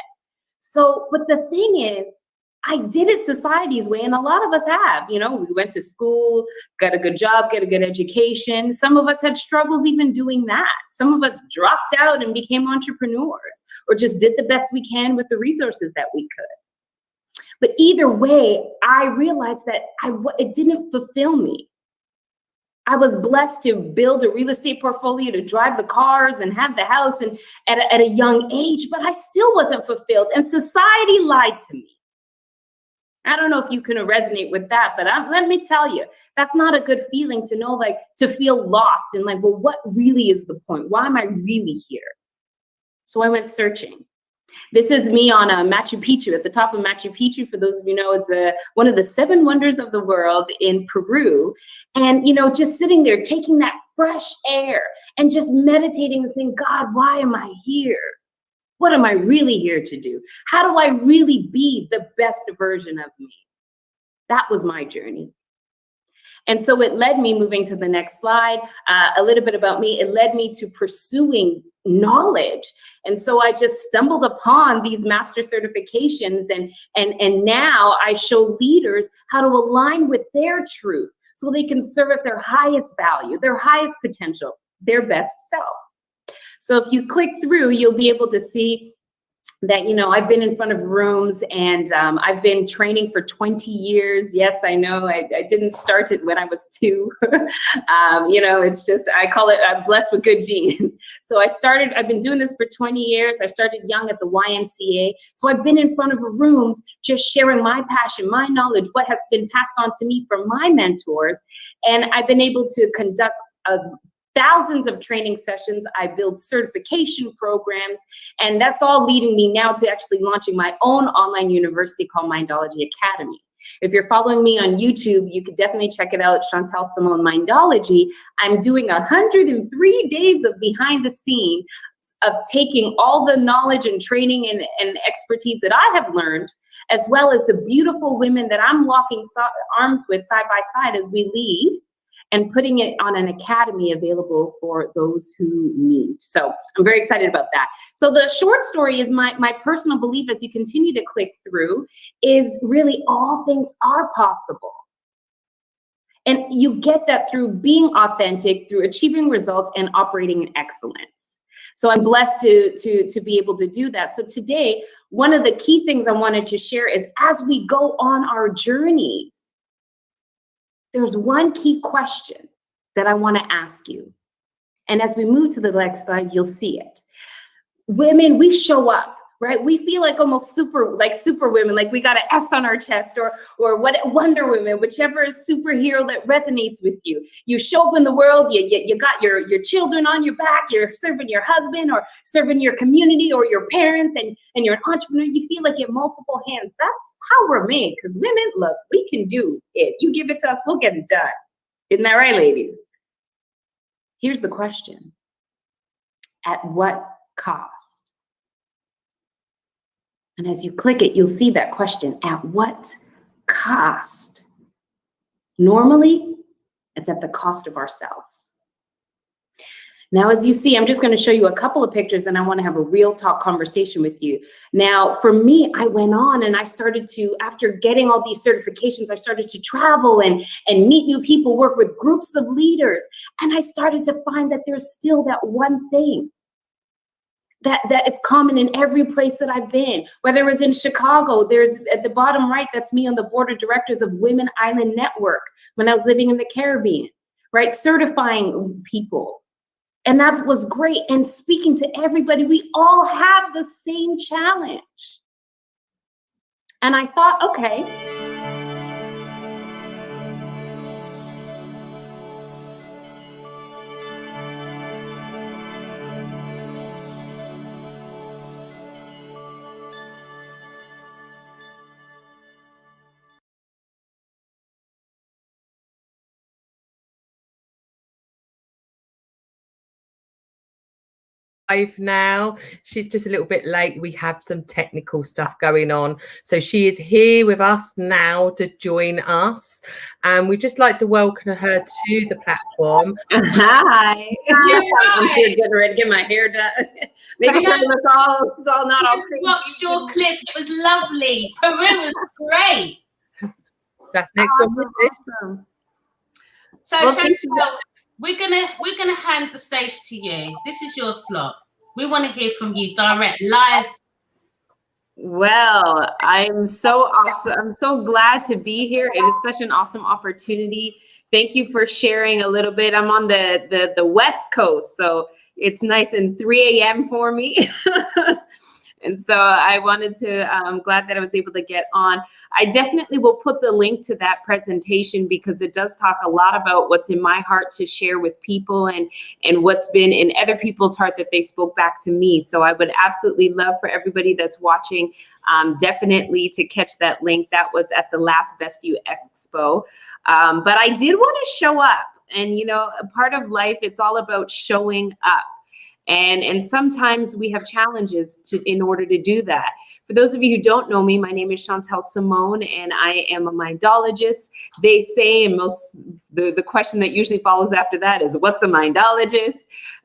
So, but the thing is, I did it society's way, and a lot of us have. You know, we went to school, got a good job, get a good education. Some of us had struggles even doing that. Some of us dropped out and became entrepreneurs, or just did the best we can with the resources that we could. But either way, I realized that it didn't fulfill me. I was blessed to build a real estate portfolio, to drive the cars and have the house, and at a young age, but I still wasn't fulfilled, and society lied to me. I don't know if you can resonate with that, but let me tell you, that's not a good feeling to know, like, to feel lost and like, well, what really is the point? Why am I really here? So I went searching. This is me on Machu Picchu, at the top of Machu Picchu. For those of you know, it's one of the 7 wonders of the world in Peru. And, you know, just sitting there, taking that fresh air and just meditating and saying, God, why am I here? What am I really here to do? How do I really be the best version of me? That was my journey. And so it led me, moving to the next slide, a little bit about me, it led me to pursuing knowledge. And so I just stumbled upon these master certifications, and now I show leaders how to align with their truth so they can serve at their highest value, their highest potential, their best self. So if you click through, you'll be able to see that, you know, I've been in front of rooms, and I've been training for 20 years. Yes, I know I didn't start it when I was 2. You know, it's just, I call it, I'm blessed with good genes. So I've been doing this for 20 years. I started young at the YMCA. So I've been in front of rooms, just sharing my passion, my knowledge, what has been passed on to me from my mentors. And I've been able to conduct thousands of training sessions. I build certification programs, and that's all leading me now to actually launching my own online university called Mindology Academy. If you're following me on YouTube, you could definitely check it out, Chantel Simone Mindology. I'm doing 103 days of behind the scene of taking all the knowledge and training and expertise that I have learned, as well as the beautiful women that I'm locking arms with side by side as we lead, and putting it on an academy available for those who need. So I'm very excited about that. So the short story is my personal belief, as you continue to click through, is really all things are possible. And you get that through being authentic, through achieving results and operating in excellence. So I'm blessed to be able to do that. So today, one of the key things I wanted to share is, as we go on our journeys, there's one key question that I want to ask you. And as we move to the next slide, you'll see it. Women, we show up, right? We feel like almost super women, like we got an S on our chest, or what, Wonder Woman, whichever superhero that resonates with you. You show up in the world, you got your children on your back, you're serving your husband or serving your community or your parents, and you're an entrepreneur. You feel like you have multiple hands. That's how we're made, because women, look, we can do it. You give it to us, we'll get it done. Isn't that right, ladies? Here's the question. At what cost? And as you click it, you'll see that question, at what cost? Normally, it's at the cost of ourselves. Now, as you see, I'm just going to show you a couple of pictures, and I want to have a real talk conversation with you. Now, for me, I went on and I started to, after getting all these certifications, I started to travel and meet new people, work with groups of leaders. And I started to find that there's still that one thing that it's common in every place that I've been. Whether it was in Chicago, there's at the bottom right, that's me on the board of directors of Women Island Network when I was living in the Caribbean, right? Certifying people. And that was great. And speaking to everybody, we all have the same challenge. And I thought, okay, live now. She's just a little bit late. We have some technical stuff going on. So she is here with us now to join us. And we'd just like to welcome her to the platform. Hi. I'm here getting ready to get my hair done. Making sure it's all not all crazy. Watched your clip. It was lovely. Peru was great. That's next on the list. Awesome. So Well, Chantel, we're gonna hand the stage to you. This is your slot. We want to hear from you direct, live. Well, I'm so awesome. I'm so glad to be here. It is such an awesome opportunity. Thank you for sharing a little bit. I'm on the West Coast, so it's nice and 3 a.m. for me. And so I wanted to, I'm glad that I was able to get on. I definitely will put the link to that presentation because it does talk a lot about what's in my heart to share with people and what's been in other people's heart that they spoke back to me. So I would absolutely love for everybody that's watching definitely to catch that link. That was at the last Best You Expo. But I did want to show up. And, you know, a part of life, it's all about showing up. And sometimes we have challenges in order to do that. For those of you who don't know me, my name is Chantel Simone, and I am a mindologist. They say, and the question that usually follows after that is, what's a mindologist?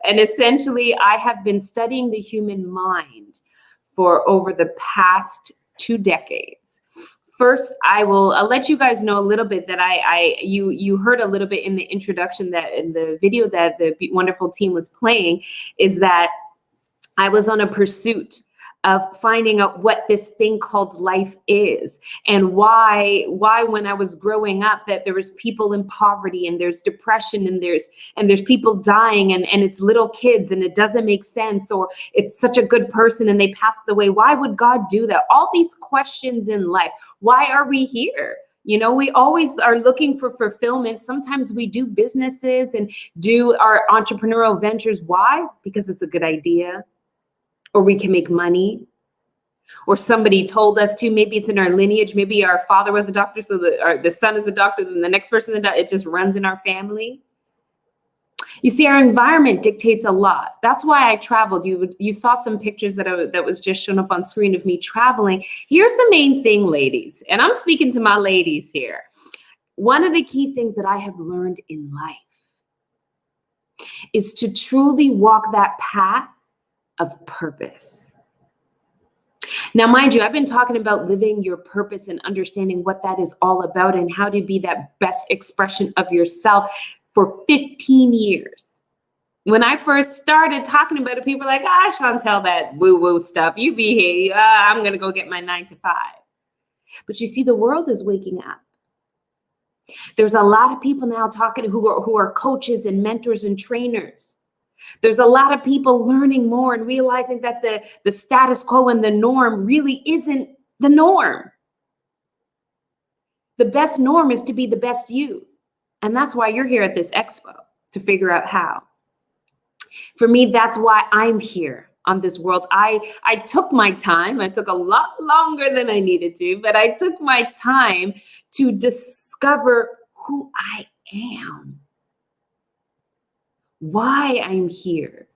And essentially, I have been studying the human mind for over the past 2 decades. First, I'll let you guys know a little bit that you heard a little bit in the introduction, that in the video that the wonderful team was playing, is that I was on a pursuit of finding out what this thing called life is, and why when I was growing up that there was people in poverty, and there's depression, and there's people dying, and it's little kids, and it doesn't make sense, or it's such a good person and they passed away. Why would God do that? All these questions in life. Why are we here? You know, we always are looking for fulfillment. Sometimes we do businesses and do our entrepreneurial ventures. Why? Because it's a good idea. Or we can make money, or somebody told us to. Maybe it's in our lineage. Maybe our father was a doctor, so the son is a doctor, then the next person, it just runs in our family. You see, our environment dictates a lot. That's why I traveled. You saw some pictures that was just shown up on screen of me traveling. Here's the main thing, ladies, and I'm speaking to my ladies here. One of the key things that I have learned in life is to truly walk that path of purpose. Now, mind you, I've been talking about living your purpose and understanding what that is all about and how to be that best expression of yourself for 15 years. When I first started talking about it, people were like, Chantel, that woo-woo stuff, you be here, I'm going to go get my 9 to 5. But you see, the world is waking up. There's a lot of people now talking who are coaches and mentors and trainers. There's a lot of people learning more and realizing that the status quo and the norm really isn't the norm. The best norm is to be the best you. And that's why you're here at this expo, to figure out how. For me, that's why I'm here on this world. I took my time. I took a lot longer than I needed to, but I took my time to discover who I am. Why I'm here.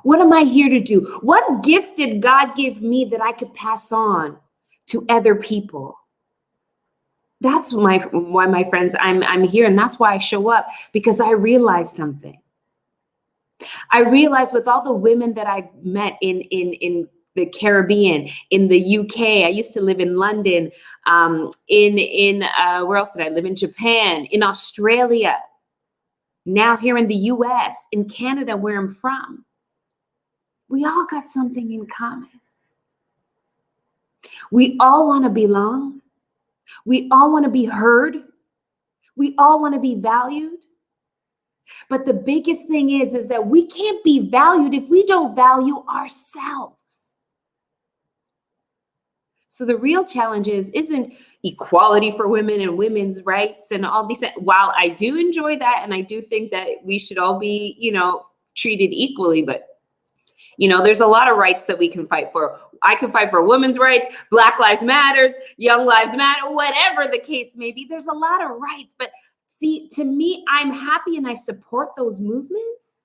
What am I here to do? What gifts did God give me that I could pass on to other people? That's why, my friends, I'm here, and that's why I show up, because I realized something. I realized with all the women that I've met in the Caribbean, in the UK, I used to live in London, where else did I live? In Japan, in Australia. Now here in the US, in Canada, where I'm from, we all got something in common. We all want to belong. We all want to be heard. We all want to be valued. But the biggest thing is that we can't be valued if we don't value ourselves. So the real challenge isn't equality for women and women's rights and all these. While I do enjoy that, and I do think that we should all be, treated equally, but there's a lot of rights that we can fight for. I can fight for women's rights, Black Lives Matter, Young Lives Matter, whatever the case may be. There's a lot of rights, but see, to me, I'm happy and I support those movements.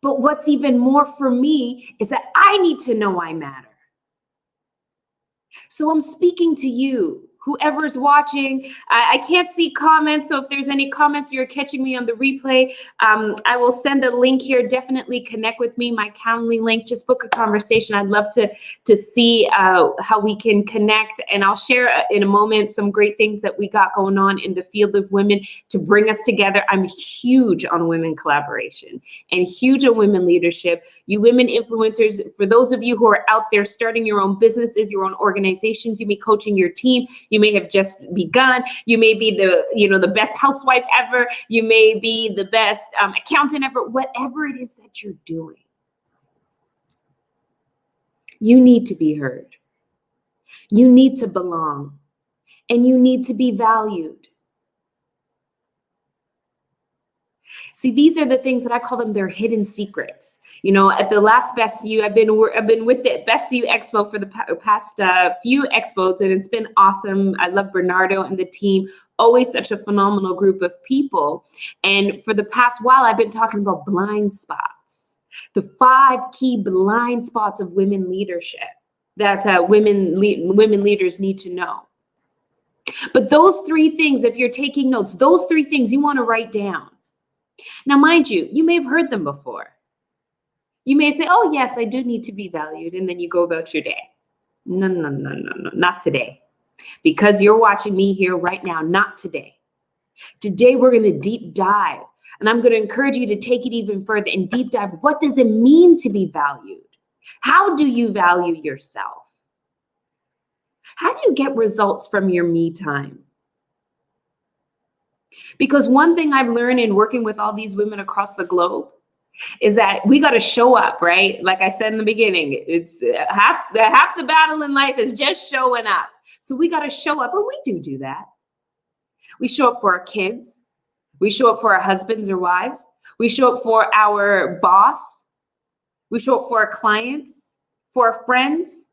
But what's even more for me is that I need to know I matter. So I'm speaking to you, whoever's watching. I can't see comments, so if there's any comments, you're catching me on the replay, I will send a link here. Definitely connect with me, my Calendly link. Just book a conversation. I'd love to see how we can connect, and I'll share in a moment some great things that we got going on in the field of women to bring us together. I'm huge on women collaboration and huge on women leadership. You women influencers, for those of you who are out there starting your own businesses, your own organizations, you may be coaching your team, you may have just begun, you may be the best housewife ever, you may be the best accountant ever, whatever it is that you're doing. You need to be heard. You need to belong. And you need to be valued. See, these are the things that I call them, they're hidden secrets. You know, at the last Best You, I've been with the Best You Expo for the past few expos, and it's been awesome. I love Bernardo and the team. Always such a phenomenal group of people. And for the past while, I've been talking about blind spots, the 5 key blind spots of women leadership that women leaders need to know. But those 3 things, if you're taking notes, those 3 things you want to write down. Now, mind you, you may have heard them before. You may say, oh, yes, I do need to be valued. And then you go about your day. No, not today. Because you're watching me here right now, not today. Today, we're going to deep dive. And I'm going to encourage you to take it even further and deep dive. What does it mean to be valued? How do you value yourself? How do you get results from your me time? Because one thing I've learned in working with all these women across the globe is that we got to show up, right? Like I said in the beginning, it's half the battle in life is just showing up. So we got to show up, and we do that. We show up for our kids. We show up for our husbands or wives. We show up for our boss. We show up for our clients, for our friends.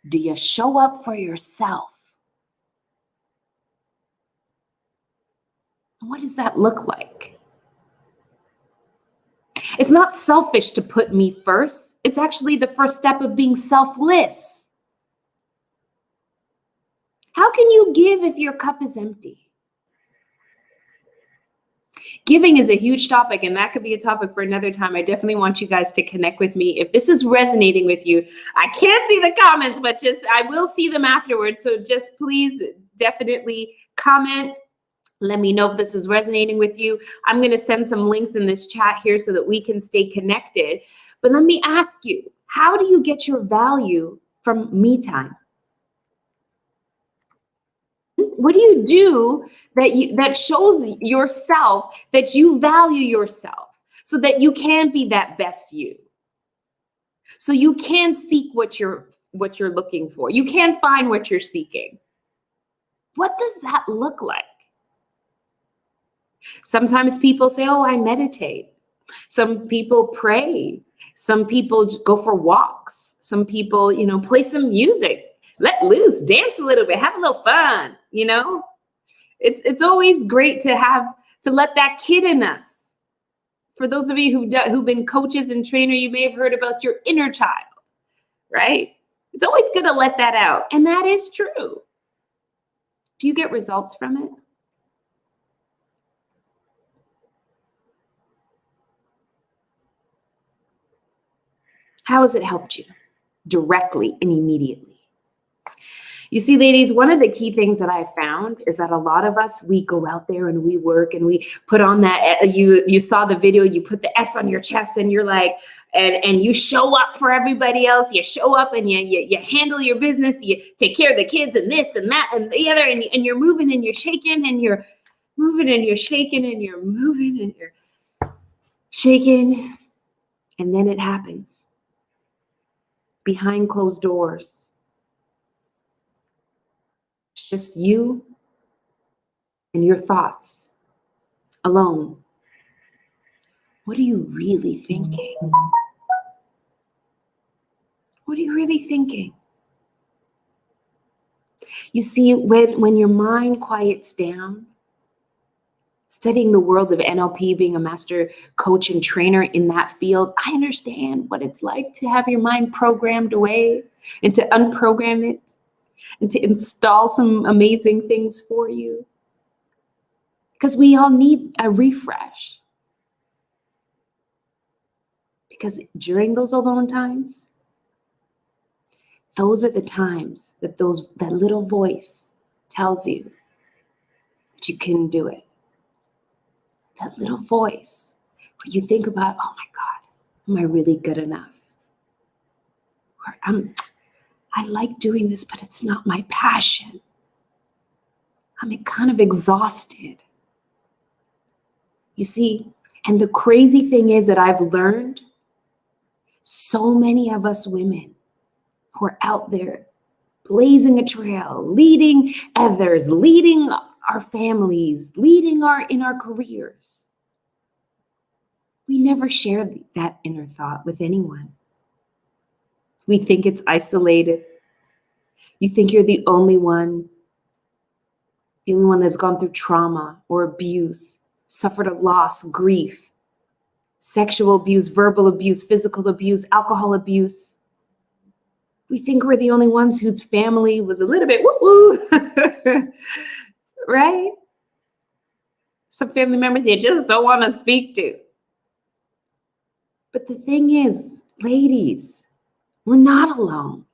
Do you show up for yourself? What does that look like? It's not selfish to put me first. It's actually the first step of being selfless. How can you give if your cup is empty? Giving is a huge topic, and that could be a topic for another time. I definitely want you guys to connect with me. If this is resonating with you, I can't see the comments, but I will see them afterwards. So just please definitely comment. Let me know if this is resonating with you. I'm going to send some links in this chat here so that we can stay connected. But let me ask you, how do you get your value from me time? What do you do that shows yourself that you value yourself so that you can be that best you? So you can seek what you're looking for. You can find what you're seeking. What does that look like? Sometimes people say, oh, I meditate. Some people pray. Some people go for walks. Some people, play some music, let loose, dance a little bit, have a little fun. It's always great to let that kid in us. For those of you who've been coaches and trainers, you may have heard about your inner child, right? It's always good to let that out. And that is true. Do you get results from it? How has it helped you directly and immediately? You see, ladies, one of the key things that I found is that a lot of us, we go out there and we work and we put on that, you saw the video, you put the S on your chest and you're like, and you show up for everybody else. You show up and you handle your business. You take care of the kids and this and that and the other, and you're moving and you're shaking and you're moving and you're shaking and you're moving and you're shaking. And then it happens. Behind closed doors. Just you and your thoughts alone. What are you really thinking? What are you really thinking? You see, when your mind quiets down, studying the world of NLP, being a master coach and trainer in that field, I understand what it's like to have your mind programmed away and to unprogram it and to install some amazing things for you. Because we all need a refresh. Because during those alone times, those are the times that that little voice tells you that you couldn't do it. That little voice where you think about, oh my God, am I really good enough? Or I like doing this, but it's not my passion. I'm kind of exhausted. You see, and the crazy thing is that I've learned, So many of us women who are out there blazing a trail, leading others, leading our families, leading in our careers. We never share that inner thought with anyone. We think it's isolated. You think you're the only one that's gone through trauma or abuse, suffered a loss, grief, sexual abuse, verbal abuse, physical abuse, alcohol abuse. We think we're the only ones whose family was a little bit woo-woo, right? Some family members you just don't want to speak to. But the thing is, ladies, we're not alone.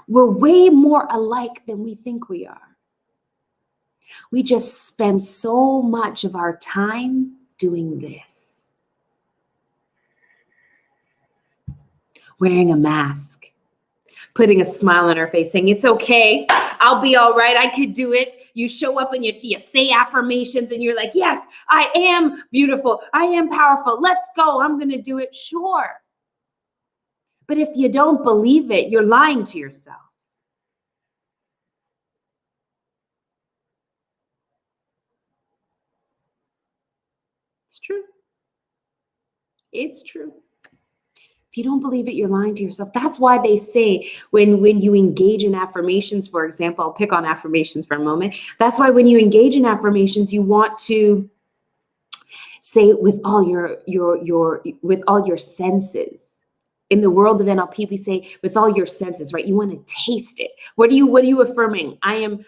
We're way more alike than we think we are. We just spend so much of our time doing this. Wearing a mask, putting a smile on our face, saying, it's okay, I'll be all right, I could do it. You show up and you say affirmations and you're like, yes, I am beautiful, I am powerful, let's go, I'm gonna do it, sure. But if you don't believe it, you're lying to yourself. It's true. It's true. If you don't believe it, you're lying to yourself. That's why they say when you engage in affirmations, for example, I'll pick on affirmations for a moment. That's why when you engage in affirmations, you want to say it with all your senses. In the world of NLP, we say with all your senses, right? You want to taste it. What are you affirming? I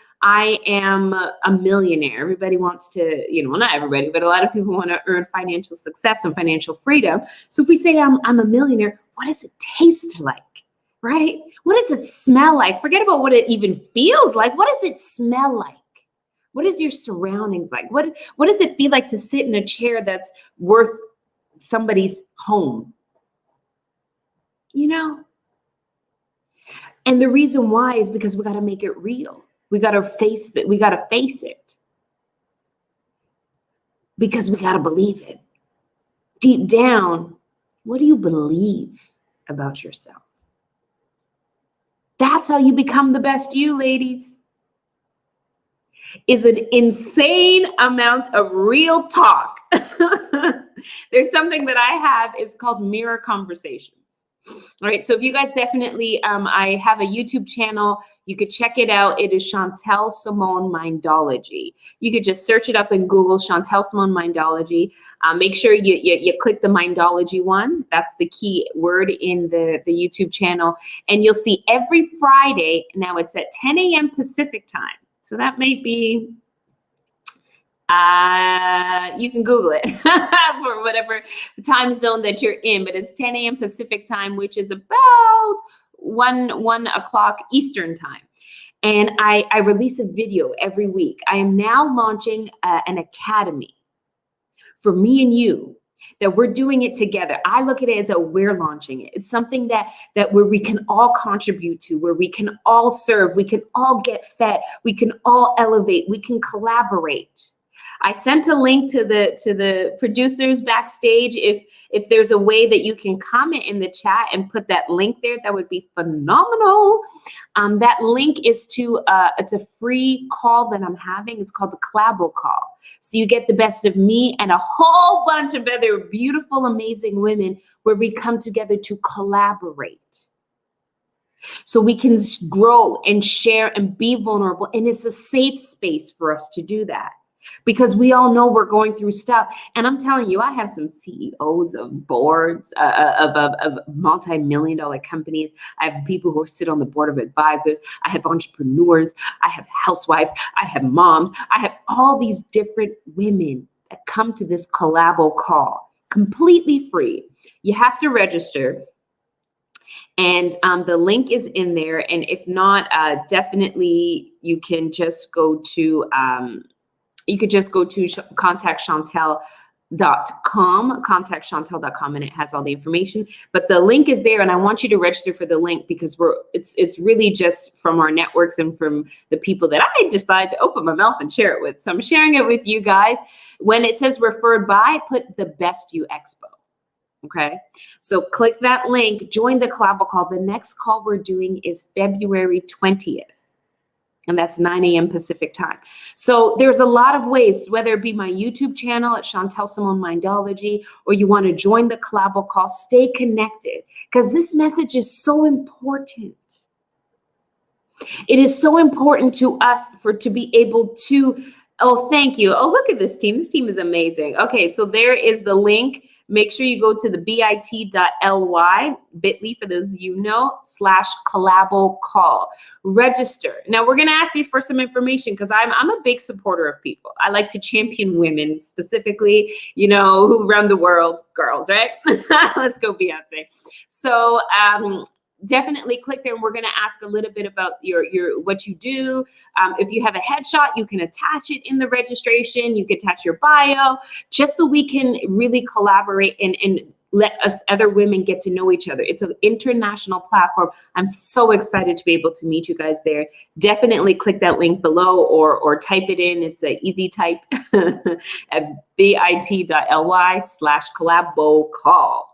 am a millionaire. Everybody wants to, well, not everybody, but a lot of people want to earn financial success and financial freedom. So if we say I'm a millionaire, what does it taste like, right? What does it smell like? Forget about what it even feels like. What does it smell like? What is your surroundings like? What does it feel like to sit in a chair that's worth somebody's home? And the reason why is because we got to make it real. We got to face it. We got to face it. Because we got to believe it. Deep down, what do you believe about yourself? That's how you become the best you, ladies. Is an insane amount of real talk. There's something that I have, it's called mirror conversations. All right, so if you guys definitely, I have a YouTube channel. You could check it out. It is Chantel Simone Mindology. You could just search it up in Google, Chantel Simone Mindology. Make sure you click the Mindology one. That's the key word in the YouTube channel. And you'll see every Friday, now it's at 10 a.m. Pacific time. So that may be, you can Google it for whatever time zone that you're in, but it's 10 a.m. Pacific time, which is about 1 o'clock Eastern time. And I release a video every week. I am now launching an academy for me and you, that we're doing it together. I look at it as we're launching it. It's something that where we can all contribute to, where we can all serve, we can all get fed, we can all elevate, we can collaborate. I sent a link to the producers backstage. If there's a way that you can comment in the chat and put that link there, that would be phenomenal. That link is to it's a free call that I'm having. It's called the Collabo Call. So you get the best of me and a whole bunch of other beautiful, amazing women where we come together to collaborate. So we can grow and share and be vulnerable. And it's a safe space for us to do that. Because we all know we're going through stuff. And I'm telling you, I have some CEOs of boards of multi-million-dollar companies. I have people who sit on the board of advisors. I have entrepreneurs. I have housewives. I have moms. I have all these different women that come to this Collabo Call, completely free. You have to register. And the link is in there. And if not, definitely you can just go to... you could just go to contactchantel.com, and it has all the information. But the link is there, and I want you to register for the link because it's really just from our networks and from the people that I decide to open my mouth and share it with. So I'm sharing it with you guys. When it says referred by, put the Best You Expo. Okay, so click that link, join the collabo call. The next call we're doing is February 20th. And that's 9 a.m. Pacific time. So there's a lot of ways, whether it be my YouTube channel at Chantel Simone Mindology, or you want to join the collabo call, stay connected, because this message is so important. It is so important to us to be able to, oh, thank you. Oh, look at this team. This team is amazing. Okay, so there is the link. Make sure you go to the bit.ly, bit.ly for those of you know, /collabo call. Register. Now we're going to ask you for some information because I'm a big supporter of people. I like to champion women, specifically, you know, who run the world, girls, right? Let's go Beyonce. So definitely click there, and we're going to ask a little bit about your what you do. If you have a headshot, you can attach it in the registration. You can attach your bio, just so we can really collaborate and let us other women get to know each other. It's an international platform. I'm so excited to be able to meet you guys there. Definitely click that link below or type it in. It's an easy type at bit.ly/collabo call.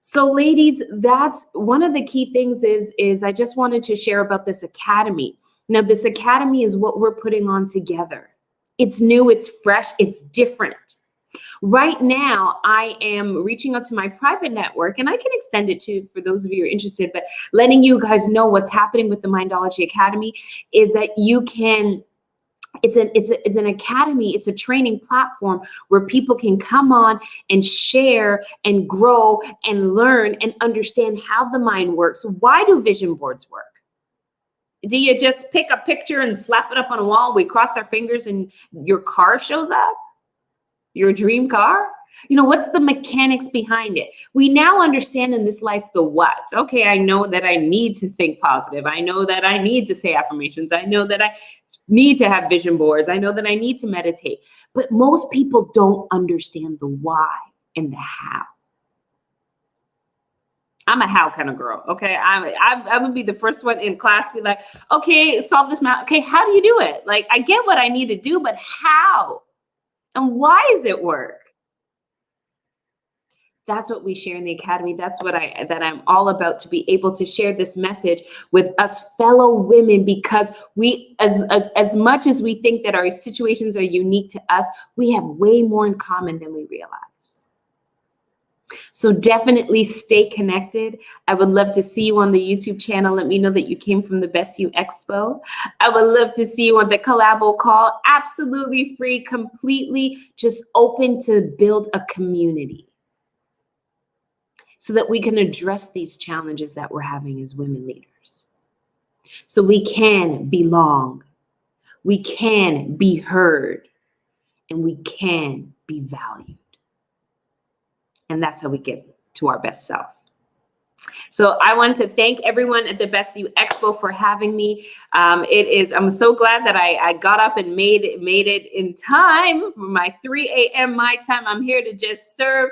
So ladies, that's one of the key things is I just wanted to share about this academy. Now, this academy is what we're putting on together. It's new, it's fresh, it's different. Right now, I am reaching out to my private network, and I can extend it to, for those of you who are interested, but letting you guys know what's happening with the Mindology Academy is that you can, it's an academy, it's a training platform where people can come on and share and grow and learn and understand how the mind works. Why do vision boards work? Do you just pick a picture and slap it up on a wall? We cross our fingers and your car shows up? Your dream car? You know, what's the mechanics behind it? We now understand in this life the what. Okay, I know that I need to think positive. I know that I need to say affirmations. I know that I need to have vision boards. I know that I need to meditate. But most people don't understand the why and the how. I'm a how kind of girl, okay? I would be the first one in class be like, okay, solve this math. Okay, how do you do it? Like, I get what I need to do, but how? And why does it work? That's what we share in the academy. That's what I'm all about, to be able to share this message with us fellow women, because we, as much as we think that our situations are unique to us, we have way more in common than we realize. So definitely stay connected. I would love to see you on the YouTube channel. Let me know that you came from the Best You Expo. I would love to see you on the collabo call. Absolutely free, completely just open to build a community so that we can address these challenges that we're having as women leaders. So we can belong, we can be heard, and we can be valued. And that's how we get to our best self. So I want to thank everyone at the Best You Expo for having me. I'm so glad that I got up and made it in time for my 3 a.m. my time. I'm here to just serve,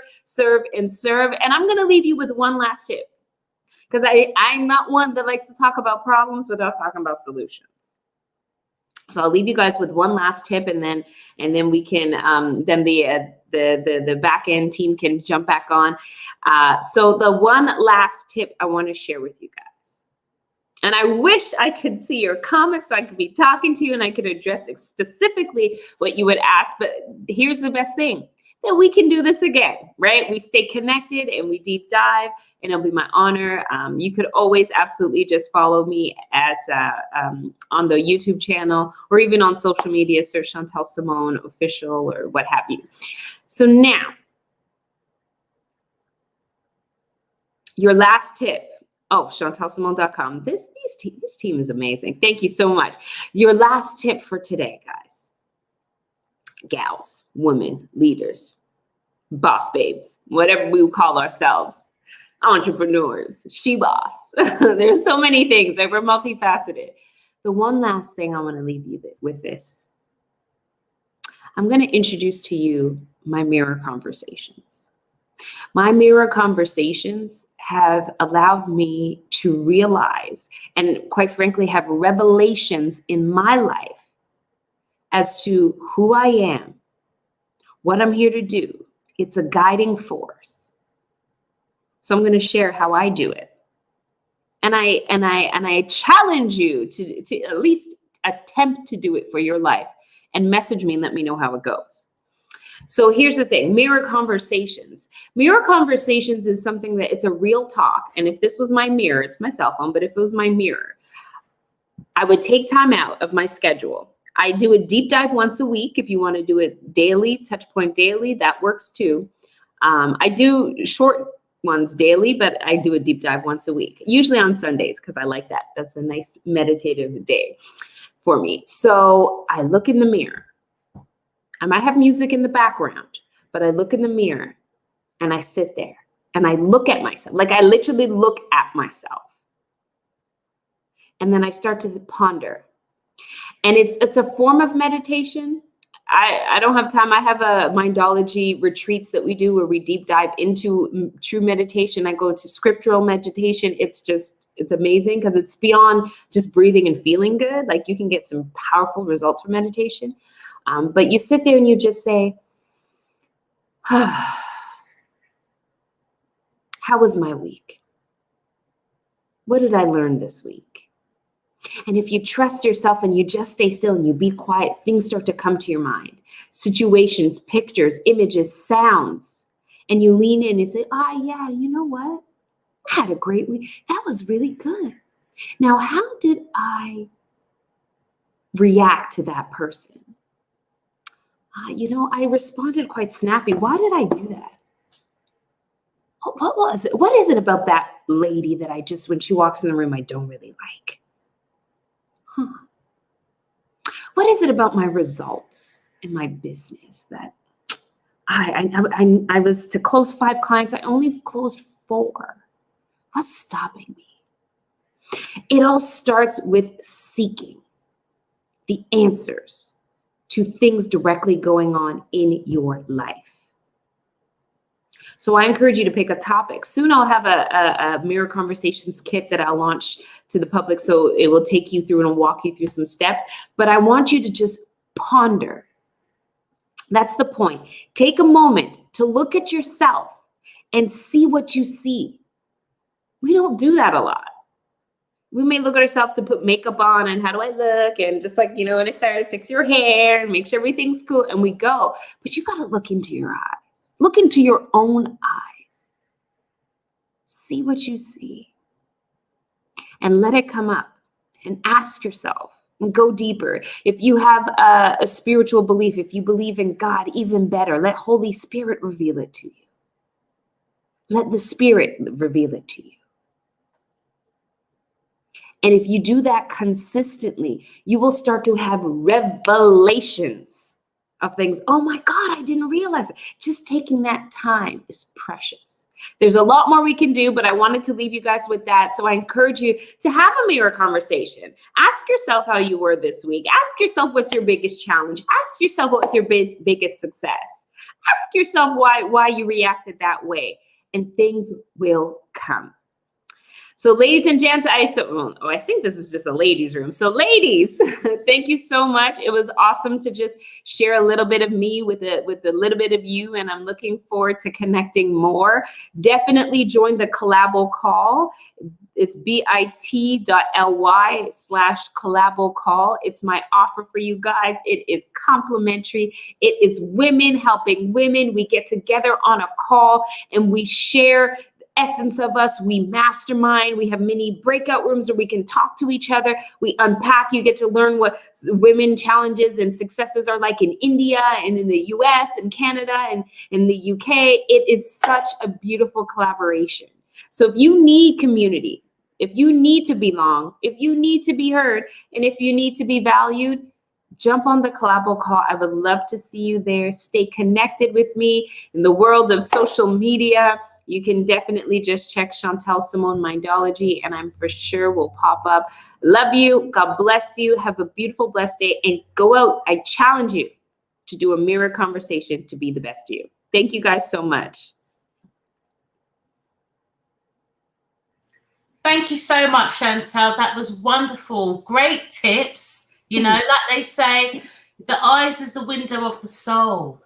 and serve. And I'm going to leave you with one last tip, because I'm not one that likes to talk about problems without talking about solutions. So I'll leave you guys with one last tip, and then we can then the back end team can jump back on. So the one last tip I want to share with you guys, and I wish I could see your comments so I could be talking to you and I could address specifically what you would ask. But here's the best thing, that we can do this again, right? We stay connected and we deep dive, and it'll be my honor. You could always absolutely just follow me at on the YouTube channel, or even on social media, search Chantel Simone Official or what have you. So now, your last tip. Oh, ChantelSimone.com. This team is amazing. Thank you so much. Your last tip for today, guys. Gals, women, leaders, boss babes, whatever we call ourselves, entrepreneurs, she boss. There's so many things, right? We're multifaceted. The one last thing I want to leave you with this. I'm going to introduce to you my mirror conversations. My mirror conversations have allowed me to realize, and quite frankly, have revelations in my life as to who I am, what I'm here to do. It's a guiding force. So I'm going to share how I do it. And I challenge you to at least attempt to do it for your life, and message me and let me know how it goes. So here's the thing, mirror conversations. Mirror conversations is something that it's a real talk. And if this was my mirror, it's my cell phone, but if it was my mirror, I would take time out of my schedule. I do a deep dive once a week. If you want to do it daily, touch point daily, that works too. I do short ones daily, but I do a deep dive once a week, usually on Sundays, because I like that. That's a nice meditative day for me. So I look in the mirror. I might have music in the background, but I look in the mirror and I sit there and I look at myself. Like I literally look at myself. And then I start to ponder. And it's a form of meditation. I don't have time. I have a mindology retreats that we do where we deep dive into true meditation. I go into scriptural meditation. It's amazing because it's beyond just breathing and feeling good. Like you can get some powerful results from meditation. But you sit there and you just say, how was my week? What did I learn this week? And if you trust yourself and you just stay still and you be quiet, things start to come to your mind. Situations, pictures, images, sounds. And you lean in and say, yeah, you know what? I had a great week. That was really good. Now, how did I react to that person? I responded quite snappy. Why did I do that? What was it? What is it about that lady that when she walks in the room, I don't really like? What is it about my results in my business that I was to close 5 clients, I only closed 4? What's stopping me? It all starts with seeking the answers to things directly going on in your life. So I encourage you to pick a topic. Soon I'll have a Mirror Conversations kit that I'll launch to the public. So it will take you through and I'll walk you through some steps. But I want you to just ponder. That's the point. Take a moment to look at yourself and see what you see. We don't do that a lot. We may look at ourselves to put makeup on and how do I look? And just like, when I started, fix your hair and make sure everything's cool and we go. But you got to look into your eyes. Look into your own eyes. See what you see. And let it come up and ask yourself and go deeper. If you have a spiritual belief, if you believe in God, even better, let Holy Spirit reveal it to you. Let the Spirit reveal it to you. And if you do that consistently, you will start to have revelations of things. Oh my God, I didn't realize it. Just taking that time is precious. There's a lot more we can do, but I wanted to leave you guys with that. So I encourage you to have a mirror conversation. Ask yourself how you were this week. Ask yourself what's your biggest challenge. Ask yourself what's your biggest success. Ask yourself why you reacted that way, and things will come. So ladies and gents, I think this is just a ladies' room. So ladies, thank you so much. It was awesome to just share a little bit of me with a little bit of you, and I'm looking forward to connecting more. Definitely join the Collabo call. It's bit.ly/Collabo call. It's my offer for you guys. It is complimentary. It is women helping women. We get together on a call and we share essence of us. We mastermind. We have mini breakout rooms where we can talk to each other. We unpack. You get to learn what women challenges and successes are like in India and in the US and Canada and in the UK. It is such a beautiful collaboration. So if you need community, if you need to belong, if you need to be heard, and if you need to be valued, jump on the Collabo call. I would love to see you there. Stay connected with me in the world of social media. You can definitely just check Chantel Simone Mindology, and I'm for sure will pop up. Love you. God bless you. Have a beautiful, blessed day, and go out. I challenge you to do a mirror conversation to be the best you. Thank you guys so much. Thank you so much, Chantel. That was wonderful. Great tips. Like they say, the eyes is the window of the soul.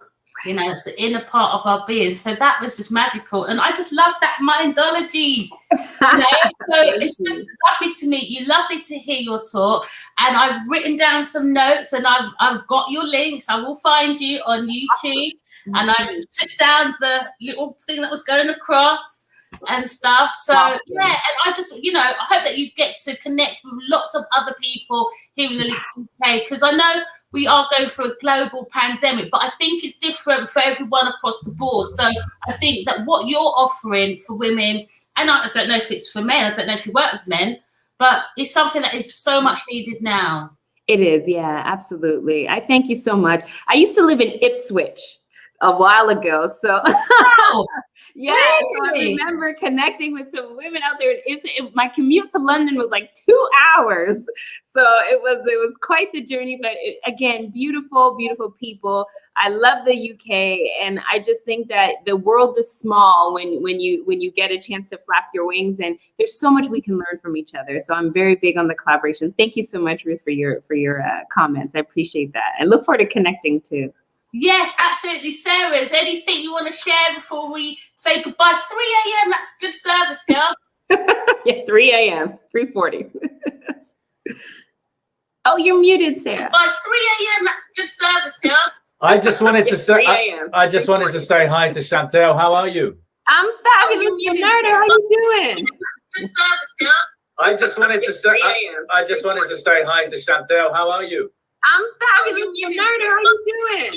You know, it's the inner part of our being. So that was just magical. And I just love that mindology. You know? So it's just lovely to meet you, lovely to hear your talk. And I've written down some notes and I've got your links. I will find you on YouTube. And I took down the little thing that was going across and stuff. So yeah, and I just, you know, I hope that you get to connect with lots of other people here in the UK, because I know we are going through a global pandemic, but I think it's different for everyone across the board. So I think that what you're offering for women, and I don't know if it's for men, I don't know if you work with men, but it's something that is so much needed now. It is, yeah, absolutely. I thank you so much. I used to live in Ipswich a while ago, so yeah, so I remember connecting with some women out there. My commute to London was like 2 hours, so it was quite the journey. But again, beautiful people. I love the UK, and I just think that the world is small when you get a chance to flap your wings, and there's so much we can learn from each other. So I'm very big on the collaboration. Thank you so much, Ruth, for your comments. I appreciate that. I look forward to connecting too. Yes, absolutely. Sarah, is there anything you want to share before we say goodbye? 3 a.m. That's good service, girl. Yeah, 3 a.m. 3:40. Oh, you're muted, Sarah. By 3 a.m. That's good service, girl. I just wanted to say I just wanted to say hi to Chantel. How are you? I'm fabulous, Bernardo. How you doing? That's good service, girl. I just wanted to say hi to Chantel. How are you? I'm fabulous, Bernardo. How you doing?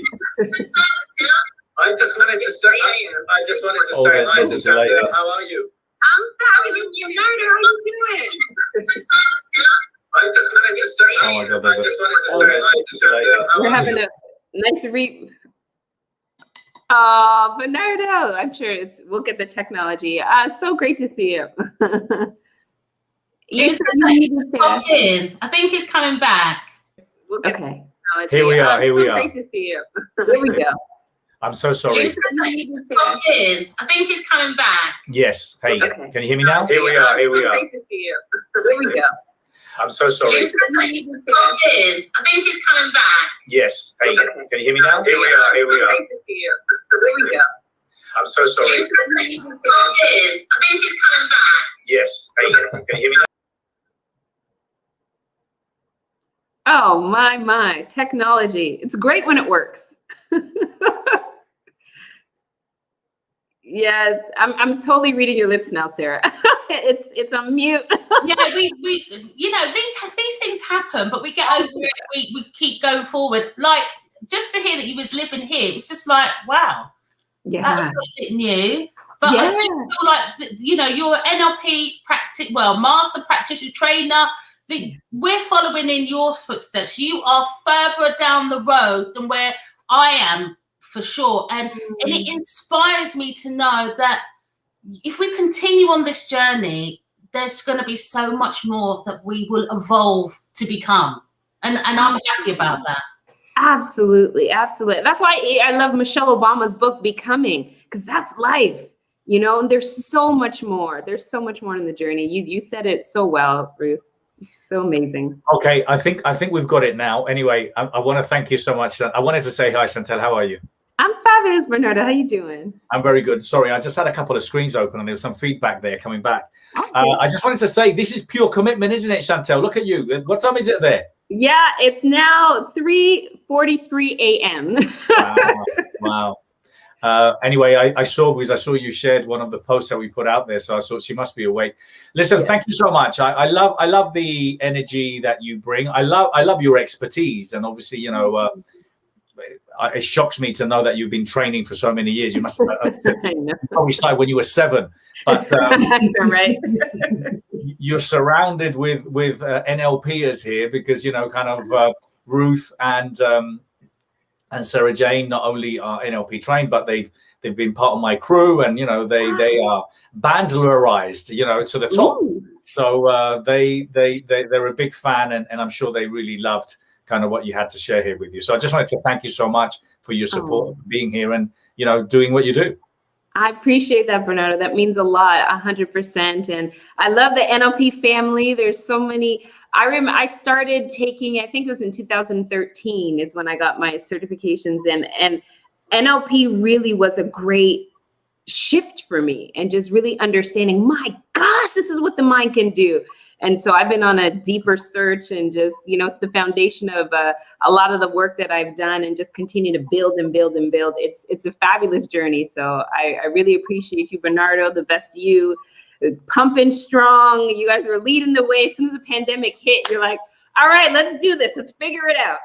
I just wanted to say hi to Chantel. How are you? I'm fabulous, Bernardo. How you doing? I just wanted to say hi to Chantel. We're having a nice Oh, Bernardo. I'm sure we'll get the technology. So great to see you. I think he's coming back. Okay. Here we are. Great to see you. Here we go. I'm so sorry. I think he's coming back. Yes. Hey, Okay. can you hear me now? Here we are. Great to see you. Here we go. I'm so sorry. I think he's coming back. Yes. Hey, can you hear me now? Here we are. Great to see you. Here we go. I'm so sorry. I think he's coming back. Yes. Hey, can you hear me now? Oh, my. Technology. It's great when it works. Yes, I'm totally reading your lips now, Sarah. It's on mute. Yeah, we you know, these things happen, but we get over it. We keep going forward. Like, just to hear that you was living here, it's just like, wow. Yeah. That was something new. But I do feel like, you know, you're an NLP master practitioner, trainer. We're following in your footsteps. You are further down the road than where I am, for sure. And it inspires me to know that if we continue on this journey, there's going to be so much more that we will evolve to become. And I'm happy about that. Absolutely. That's why I love Michelle Obama's book, Becoming, because that's life, you know, and there's so much more. There's so much more in the journey. You said it so well, Ruth. It's so amazing. Okay, I think we've got it now. Anyway, I want to thank you so much. I wanted to say hi, Chantel. How are you? I'm fabulous, Bernardo. How you doing? I'm very good. Sorry, I just had a couple of screens open and there was some feedback there coming back. I just wanted to say, this is pure commitment, isn't it, Chantel? Look at you. What time is it there? Yeah, it's now 3:43 a.m. Wow. Anyway, I saw you shared one of the posts that we put out there, so I thought she must be awake. Listen, thank you so much. I love the energy that you bring. I love your expertise, and obviously, you know, it shocks me to know that you've been training for so many years. You must have probably started when you were 7, but right. You're surrounded with NLPers here, because, you know, kind of Ruth and Sarah Jane not only are NLP trained, but they've been part of my crew, and, you know, they are Bandlerized, you know, to the top. Ooh. So they're a big fan, and I'm sure they really loved kind of what you had to share here with you. So I just wanted to thank you so much for your support, being here, and, you know, doing what you do. I appreciate that, Bernardo. That means a lot, 100%. And I love the NLP family. There's so many. I remember I started taking, I think it was in 2013 is when I got my certifications in. And NLP really was a great shift for me, and just really understanding, my gosh, this is what the mind can do. And so I've been on a deeper search, and just, it's the foundation of a lot of the work that I've done, and just continue to build and build and build. It's a fabulous journey. So I really appreciate you, Bernardo, the best you, pumping strong. You guys were leading the way. As soon as the pandemic hit, you're like, all right, let's do this. Let's figure it out.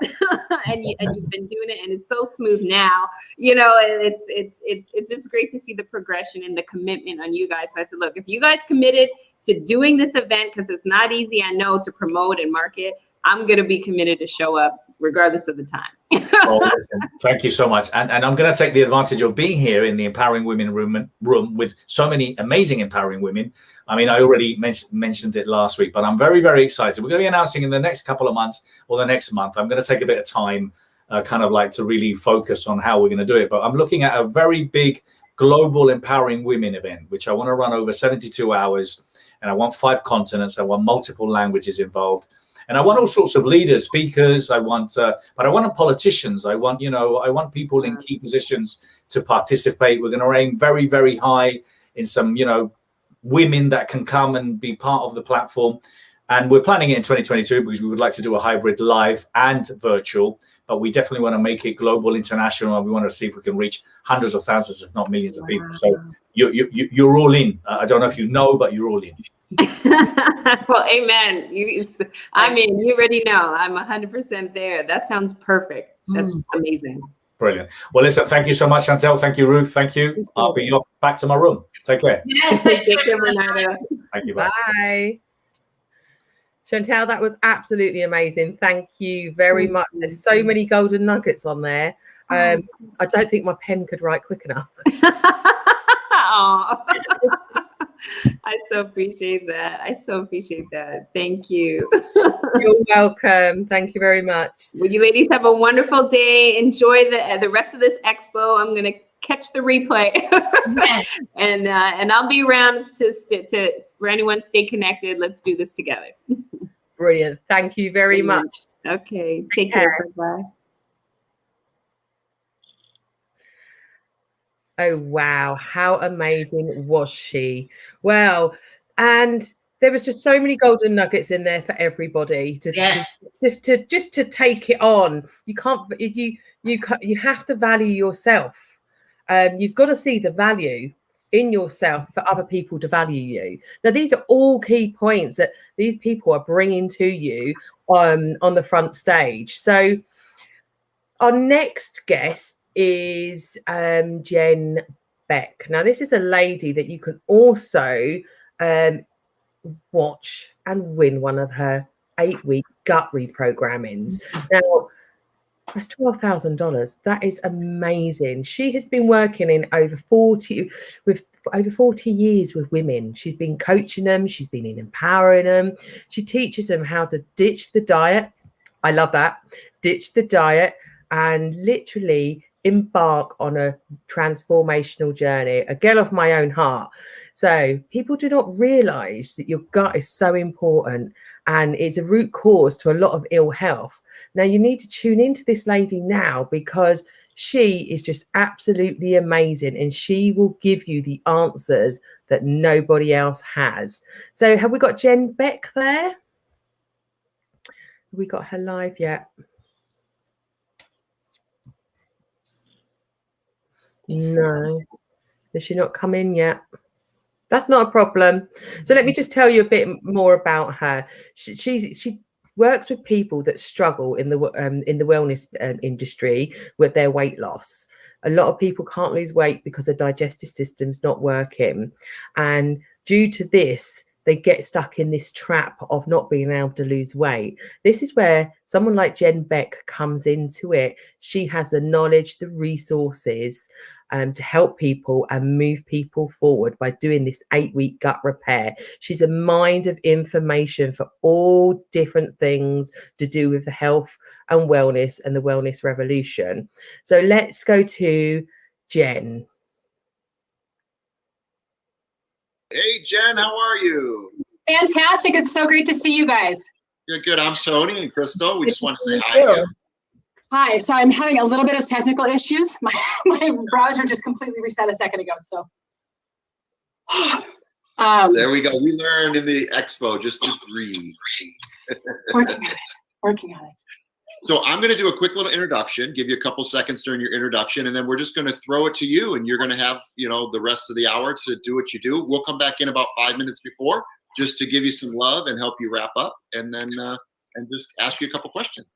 and you've been doing it, and it's so smooth now. It's just great to see the progression and the commitment on you guys. So I said, look, if you guys committed to doing this event, because it's not easy, I know, to promote and market, I'm going to be committed to show up regardless of the time. Listen, thank you so much. And I'm going to take the advantage of being here in the Empowering Women room with so many amazing empowering women. I mean, I already mentioned it last week, but I'm very, very excited. We're going to be announcing in the next couple of months, or the next month. I'm going to take a bit of time kind of like to really focus on how we're going to do it. But I'm looking at a very big global Empowering Women event, which I want to run over 72 hours. And I want 5 continents. I want multiple languages involved. And I want all sorts of leaders, speakers. But I want politicians. I want people in key positions to participate. We're going to aim very, very high in some, women that can come and be part of the platform. And we're planning it in 2022 because we would like to do a hybrid live and virtual, but we definitely want to make it global, international, and we want to see if we can reach hundreds of thousands, if not millions of people. So you're all in. I don't know if you know, but you're all in. Well, amen. You already know. I'm 100% there. That sounds perfect. That's amazing. Brilliant. Well, listen, thank you so much, Chantel. Thank you, Ruth. Thank you. I'll be off back to my room. Take care. Yeah, take care, Bernardo. Thank you. Bye. Chantel, that was absolutely amazing. Thank you very much. There's so many golden nuggets on there. I don't think my pen could write quick enough. I so appreciate that. Thank you. You're welcome. Thank you very much. Well, you ladies have a wonderful day. Enjoy the rest of this expo. I'm going to catch the replay. Yes. and I'll be around for anyone, stay connected. Let's do this together. Brilliant. Thank you very much. Okay. Take care. Bye-bye. Oh, wow. How amazing was she? Well, and there was just so many golden nuggets in there for everybody to take it on. You can't, you have to value yourself. You've got to see the value in yourself for other people to value you. Now, these are all key points that these people are bringing to you on the front stage. So our next guest is Jen Beck. Now, this is a lady that you can also watch and win one of her 8-week gut reprogrammings. Now, that's $12,000. That is amazing. She has been working in over 40 years with women. She's been coaching them. She's been empowering them. She teaches them how to ditch the diet. I love that. Ditch the diet and literally embark on a transformational journey, a girl of my own heart. So people do not realize that your gut is so important and it's a root cause to a lot of ill health. Now you need to tune into this lady now because she is just absolutely amazing and she will give you the answers that nobody else has. So have we got Jen Beck there? Have we got her live yet? No. Has she not come in yet? That's not a problem. So let me just tell you a bit more about her. She works with people that struggle in the wellness industry with their weight loss. A lot of people can't lose weight because their digestive system's not working, and due to this, they get stuck in this trap of not being able to lose weight. This is where someone like Jen Beck comes into it. She has the knowledge, the resources to help people and move people forward by doing this 8-week gut repair. She's a mind of information for all different things to do with the health and wellness and the wellness revolution. So let's go to Jen. Hey, Jen, how are you? Fantastic. It's so great to see you guys. You're good. I'm Tony and Crystal. We just want to say hi to you. Hi, so I'm having a little bit of technical issues. My browser just completely reset a second ago, so. There we go. We learned in the expo just to breathe. Working on it. So I'm going to do a quick little introduction, give you a couple seconds during your introduction, and then we're just going to throw it to you, and you're going to have, the rest of the hour to do what you do. We'll come back in about 5 minutes before just to give you some love and help you wrap up, and then and just ask you a couple questions.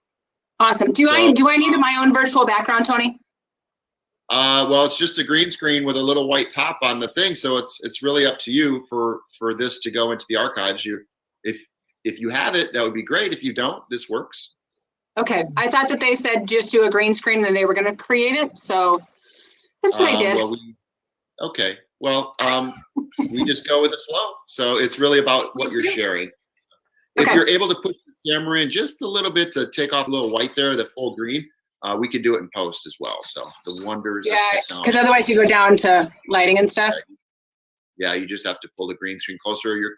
Awesome. Do I need my own virtual background, Tony? Well, it's just a green screen with a little white top on the thing, so it's really up to you for this to go into the archives. If you have it, that would be great. If you don't, this works. Okay. I thought that they said just do a green screen and they were going to create it, so that's what I did. Well, we just go with the flow. So it's really about what you're sharing. Okay. If you're able to put the camera in just a little bit to take off a little white there, the full green, we can do it in post as well. So the wonders of technology. Because otherwise you go down to lighting and stuff. Yeah, you just have to pull the green screen closer or your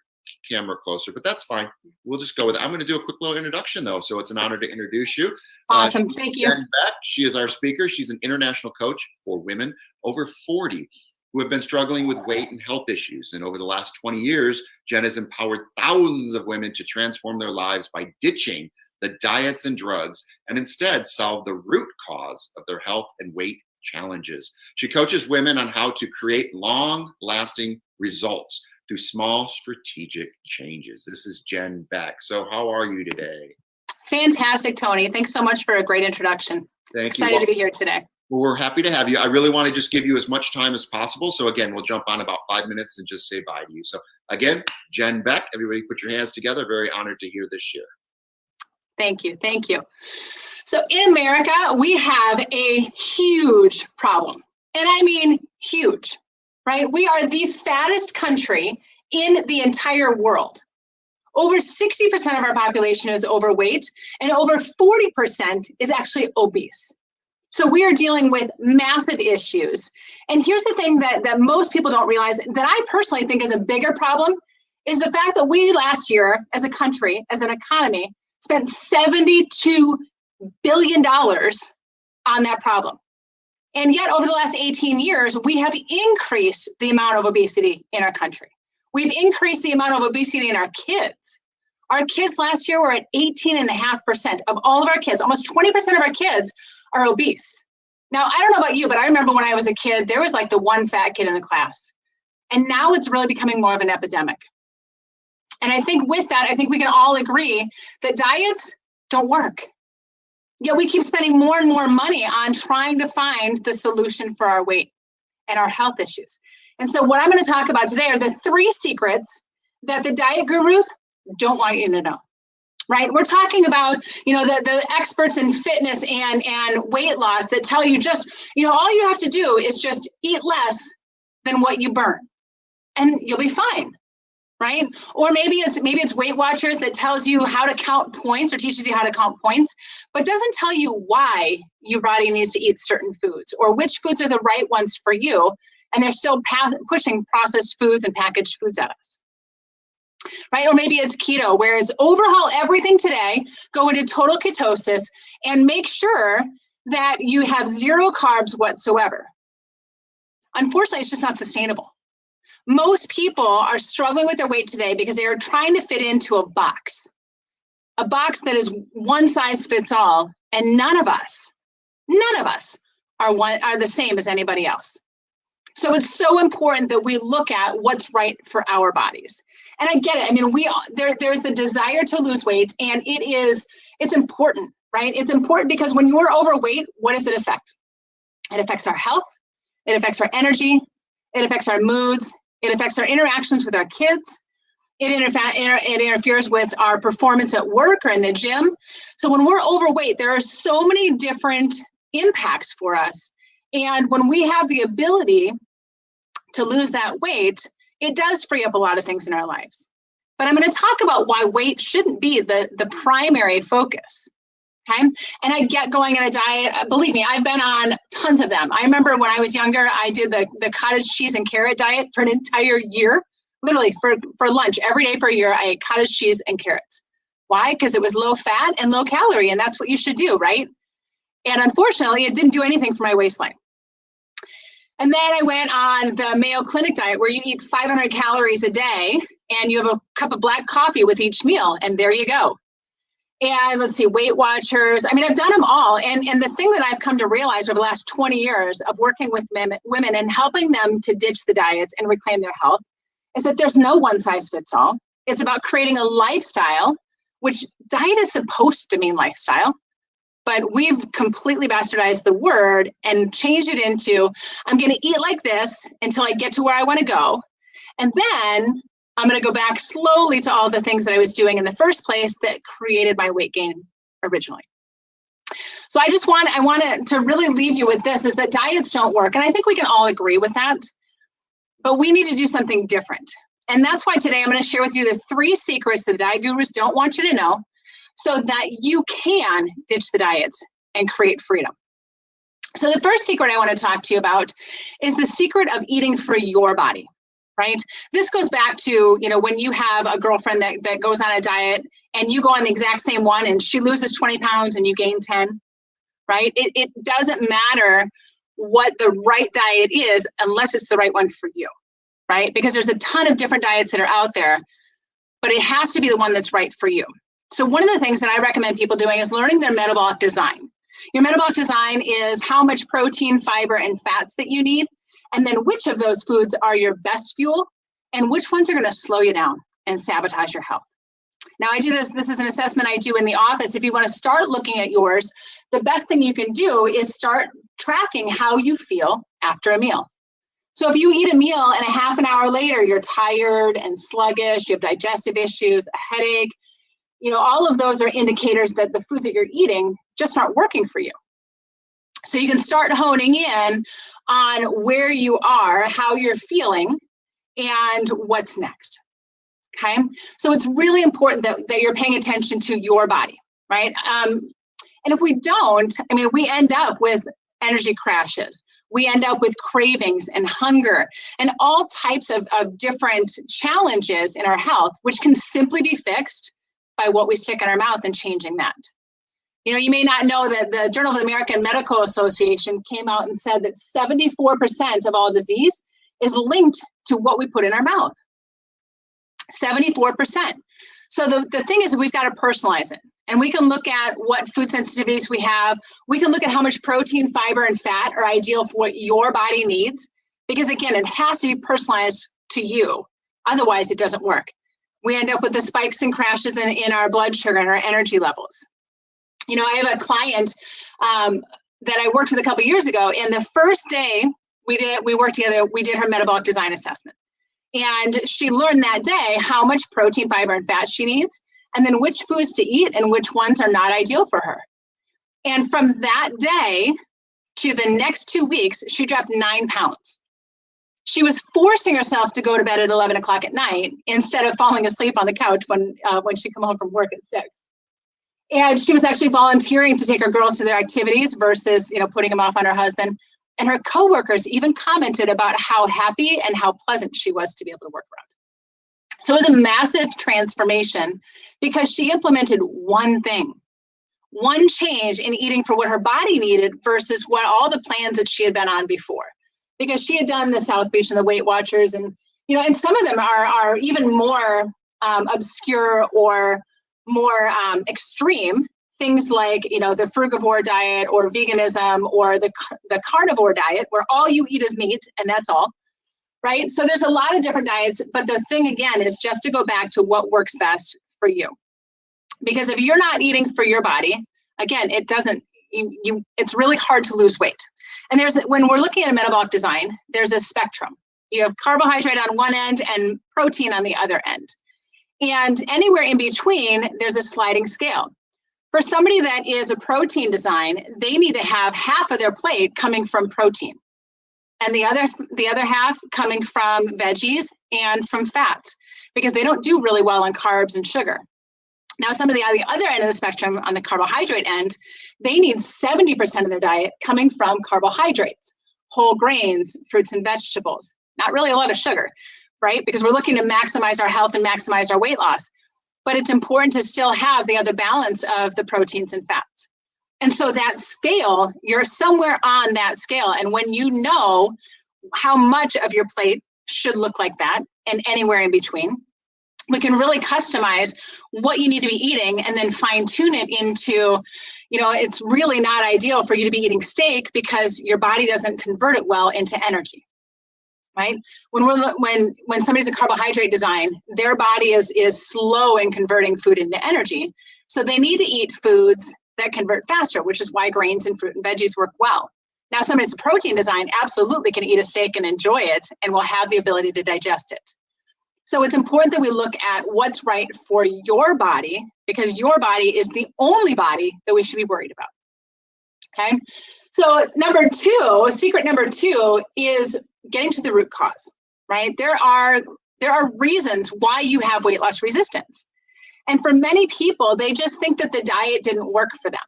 camera closer, but that's fine. We'll just go with it. I'm going to do a quick little introduction though. So it's an honor to introduce you. Awesome. Thank you. Jen Beck. She is our speaker. She's an international coach for women over 40 who have been struggling with weight and health issues. And over the last 20 years, Jen has empowered thousands of women to transform their lives by ditching the diets and drugs and instead solve the root cause of their health and weight challenges. She coaches women on how to create long-lasting results through small strategic changes. This is Jen Beck. So how are you today? Fantastic, Tony. Thanks so much for a great introduction. Thank you. Excited to be here today. Well, we're happy to have you. I really want to just give you as much time as possible. So again, we'll jump on about 5 minutes and just say bye to you. So again, Jen Beck, everybody put your hands together. Very honored to hear this share. Thank you. Thank you. So in America, we have a huge problem. And I mean huge, right? We are the fattest country in the entire world. Over 60% of our population is overweight, and over 40% is actually obese. So we are dealing with massive issues. And here's the thing that most people don't realize, that I personally think is a bigger problem, is the fact that we last year, as a country, as an economy, spent $72 billion on that problem. And yet over the last 18 years, we have increased the amount of obesity in our country. We've increased the amount of obesity in our kids. Our kids last year were at 18.5% of all of our kids. Almost 20% of our kids are obese. Now, I don't know about you, but I remember when I was a kid, there was like the one fat kid in the class. And now it's really becoming more of an epidemic. And I think with that, I think we can all agree that diets don't work. Yet we keep spending more and more money on trying to find the solution for our weight and our health issues. And so what I'm going to talk about today are the 3 secrets that the diet gurus don't want you to know. Right? We're talking about, the experts in fitness and weight loss that tell you just, all you have to do is just eat less than what you burn and you'll be fine. Right? Or maybe it's Weight Watchers that tells you how to count points or teaches you how to count points, but doesn't tell you why your body needs to eat certain foods or which foods are the right ones for you. And they're still pushing processed foods and packaged foods at us. Right? Or maybe it's keto, where it's overhaul everything today, go into total ketosis, and make sure that you have 0 carbs whatsoever. Unfortunately, it's just not sustainable. Most people are struggling with their weight today because they are trying to fit into a box that is one size fits all, and none of us are the same as anybody else. So it's so important that we look at what's right for our bodies. And I get it. I mean, there's the desire to lose weight, and it's important, right? It's important because when you're overweight, what does it affect? It affects our health. It affects our energy. It affects our moods. It affects our interactions with our kids. It interferes with our performance at work or in the gym. So when we're overweight, there are so many different impacts for us. And when we have the ability to lose that weight, it does free up a lot of things in our lives. But I'm going to talk about why weight shouldn't be the primary focus. Okay? And I get going on a diet. Believe me, I've been on tons of them. I remember when I was younger, I did the cottage cheese and carrot diet for an entire year. Literally for lunch every day for a year, I ate cottage cheese and carrots. Why? Because it was low fat and low calorie, and that's what you should do, right? And unfortunately, it didn't do anything for my waistline. And then I went on the Mayo Clinic diet, where you eat 500 calories a day and you have a cup of black coffee with each meal, and there you go. And let's see, Weight Watchers. I mean, I've done them all. And the thing that I've come to realize over the last 20 years of working with women and helping them to ditch the diets and reclaim their health is that there's no one size fits all. It's about creating a lifestyle, which diet is supposed to mean lifestyle. But we've completely bastardized the word and changed it into, I'm going to eat like this until I get to where I want to go. And then I'm going to go back slowly to all the things that I was doing in the first place that created my weight gain originally. So I want to really leave you with this, is that diets don't work. And I think we can all agree with that. But we need to do something different. And that's why today I'm going to share with you the 3 secrets that diet gurus don't want you to know, so that you can ditch the diets and create freedom. So the first secret I want to talk to you about is the secret of eating for your body, right? This goes back to, when you have a girlfriend that goes on a diet and you go on the exact same one and she loses 20 pounds and you gain 10, right? It doesn't matter what the right diet is unless it's the right one for you, right? Because there's a ton of different diets that are out there, but it has to be the one that's right for you. So one of the things that I recommend people doing is learning their metabolic design. Your metabolic design is how much protein, fiber, and fats that you need, and then which of those foods are your best fuel, and which ones are going to slow you down and sabotage your health. Now, I do this is an assessment I do in the office. If you want to start looking at yours, the best thing you can do is start tracking how you feel after a meal. So if you eat a meal and a half an hour later, you're tired and sluggish, you have digestive issues, a headache, all of those are indicators that the foods that you're eating just aren't working for you. So you can start honing in on where you are, how you're feeling, and what's next. Okay? So it's really important that you're paying attention to your body, right? And if we don't, we end up with energy crashes. We end up with cravings and hunger and all types of different challenges in our health, which can simply be fixed by what we stick in our mouth and changing that. You may not know that the Journal of the American Medical Association came out and said that 74% of all disease is linked to what we put in our mouth. 74%. So the thing is, we've got to personalize it. And we can look at what food sensitivities we have. We can look at how much protein, fiber, and fat are ideal for what your body needs. Because again, it has to be personalized to you. Otherwise, it doesn't work. We end up with the spikes and crashes in our blood sugar and our energy levels. I have a client that I worked with a couple years ago, and the first day we worked together, we did her metabolic design assessment. And she learned that day how much protein, fiber, and fat she needs, and then which foods to eat and which ones are not ideal for her. And from that day to the next 2 weeks, she dropped 9 pounds. She was forcing herself to go to bed at 11 o'clock at night instead of falling asleep on the couch when she come home from work at 6. And she was actually volunteering to take her girls to their activities versus, putting them off on her husband. And her coworkers even commented about how happy and how pleasant she was to be able to work around. So it was a massive transformation because she implemented one thing, one change in eating for what her body needed versus what all the plans that she had been on before. Because she had done the South Beach and the Weight Watchers, and and some of them are even more obscure or more extreme. Things like the frugivore diet or veganism or the carnivore diet, where all you eat is meat and that's all, right? So there's a lot of different diets, but the thing again is just to go back to what works best for you. Because if you're not eating for your body, again, it's really hard to lose weight. And when we're looking at a metabolic design, there's a spectrum. You have carbohydrate on one end and protein on the other end. And anywhere in between, there's a sliding scale. For somebody that is a protein design, they need to have half of their plate coming from protein and the other half coming from veggies and from fats, because they don't do really well on carbs and sugar. Now, some of the other end of the spectrum, on the carbohydrate end, they need 70% of their diet coming from carbohydrates, whole grains, fruits and vegetables. Not really a lot of sugar, right? Because we're looking to maximize our health and maximize our weight loss. But it's important to still have the other balance of the proteins and fats. And so that scale, you're somewhere on that scale. And when you know how much of your plate should look like that and anywhere in between, we can really customize what you need to be eating and then fine tune it into, it's really not ideal for you to be eating steak because your body doesn't convert it well into energy, right? When somebody's a carbohydrate design, their body is slow in converting food into energy. So they need to eat foods that convert faster, which is why grains and fruit and veggies work well. Now, somebody's a protein design absolutely can eat a steak and enjoy it and will have the ability to digest it. So it's important that we look at what's right for your body, because your body is the only body that we should be worried about. Okay. So secret number two is getting to the root cause, right? There are reasons why you have weight loss resistance. And for many people, they just think that the diet didn't work for them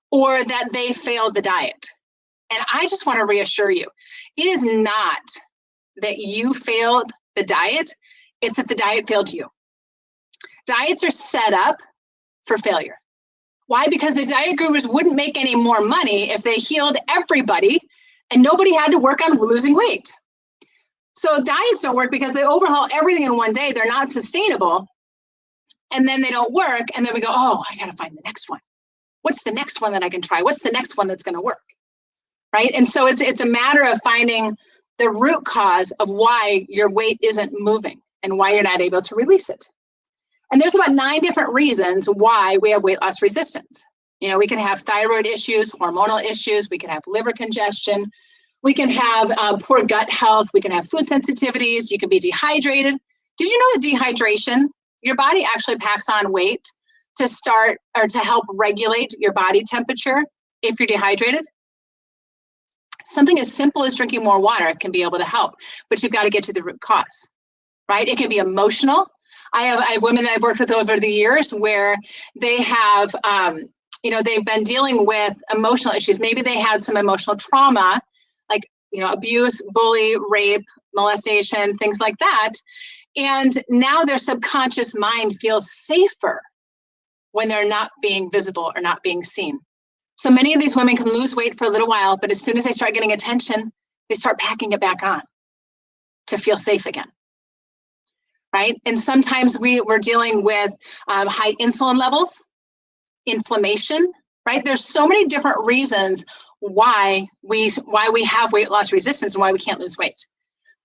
or that they failed the diet. And I just want to reassure you, it is not that you failed the diet, it's that the diet failed you. Diets are set up for failure. Why? Because the diet gurus wouldn't make any more money if they healed everybody and nobody had to work on losing weight. So diets don't work because they overhaul everything in one day. They're not sustainable. And then they don't work. And then we go, oh, I got to find the next one. What's the next one that I can try? What's the next one that's going to work? Right? And so it's a matter of finding the root cause of why your weight isn't moving and why you're not able to release it. And there's about 9 different reasons why we have weight loss resistance. We can have thyroid issues, hormonal issues. We can have liver congestion. We can have poor gut health. We can have food sensitivities. You can be dehydrated. Did you know that dehydration, your body actually packs on weight to start or to help regulate your body temperature if you're dehydrated? Something as simple as drinking more water can be able to help, but you've got to get to the root cause, right? It can be emotional. I have women that I've worked with over the years where they have, they've been dealing with emotional issues. Maybe they had some emotional trauma, like, abuse, bully, rape, molestation, things like that. And now their subconscious mind feels safer when they're not being visible or not being seen. So many of these women can lose weight for a little while, but as soon as they start getting attention, they start packing it back on to feel safe again, right? And sometimes we're dealing with high insulin levels, inflammation, right? There's so many different reasons why we have weight loss resistance and why we can't lose weight.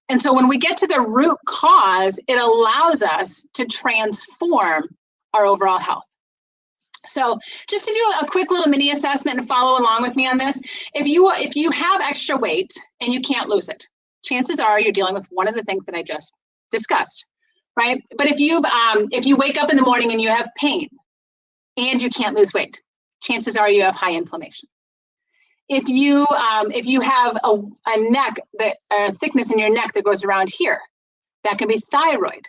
And so when we get to the root cause, it allows us to transform our overall health. So just to do a quick little mini assessment and follow along with me on this, if you have extra weight and you can't lose it, chances are you're dealing with one of the things that I just discussed, right? But if you wake up in the morning and you have pain and you can't lose weight, chances are you have high inflammation. If you have a neck a thickness in your neck that goes around here, that can be thyroid.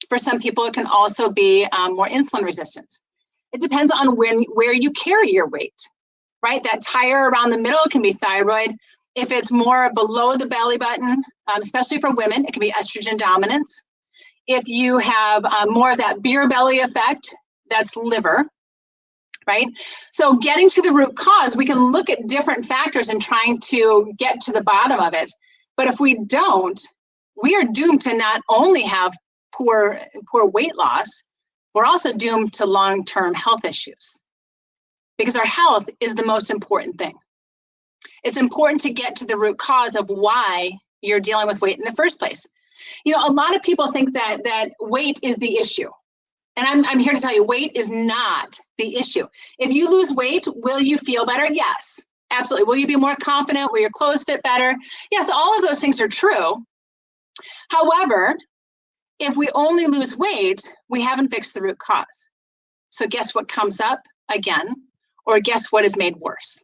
For some people, it can also be more insulin resistance. It depends on where you carry your weight, right? That tire around the middle can be thyroid. If it's more below the belly button, especially for women, it can be estrogen dominance. If you have more of that beer belly effect, that's liver, right? So getting to the root cause, we can look at different factors and trying to get to the bottom of it. But if we don't, we are doomed to not only have poor weight loss, we're also doomed to long-term health issues because our health is the most important thing. It's important to get to the root cause of why you're dealing with weight in the first place. A lot of people think that weight is the issue. And I'm here to tell you, weight is not the issue. If you lose weight, will you feel better? Yes, absolutely. Will you be more confident? Will your clothes fit better? Yes, all of those things are true. However, if we only lose weight, we haven't fixed the root cause. So guess what comes up again, or guess what is made worse?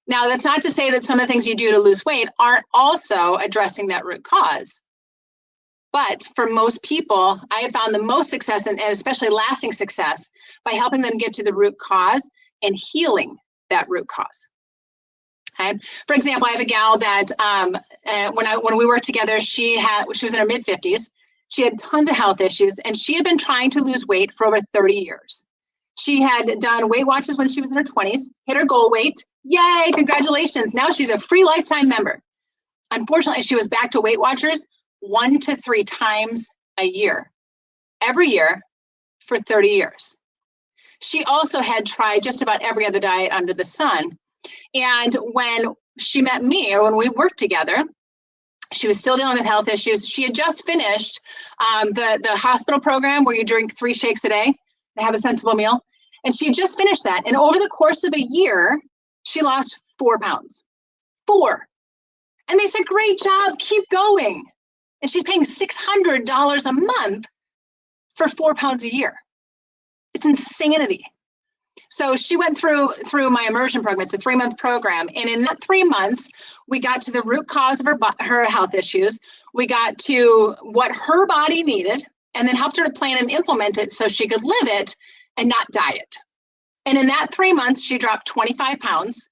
Now, that's not to say that some of the things you do to lose weight aren't also addressing that root cause. But for most people, I have found the most success, and especially lasting success, by helping them get to the root cause and healing that root cause. Okay. For example, I have a gal that when we worked together, she was in her mid-50s. She had tons of health issues, and she had been trying to lose weight for over 30 years. She had done Weight Watchers when she was in her 20s, hit her goal weight. Yay, congratulations. Now she's a free lifetime member. Unfortunately, she was back to Weight Watchers 1 to 3 times a year, every year for 30 years. She also had tried just about every other diet under the sun. And when she met me, or when we worked together, she was still dealing with health issues. She had just finished the hospital program where you drink 3 shakes a day and have a sensible meal. And she had just finished that. And over the course of a year, she lost 4 pounds. 4. And they said, great job, keep going. And she's paying $600 a month for 4 pounds a year. It's insanity. So she went through my immersion program. It's a 3-month program. And in that 3 months, we got to the root cause of her health issues. We got to what her body needed, and then helped her to plan and implement it so she could live it and not diet. And in that 3 months, she dropped 25 pounds.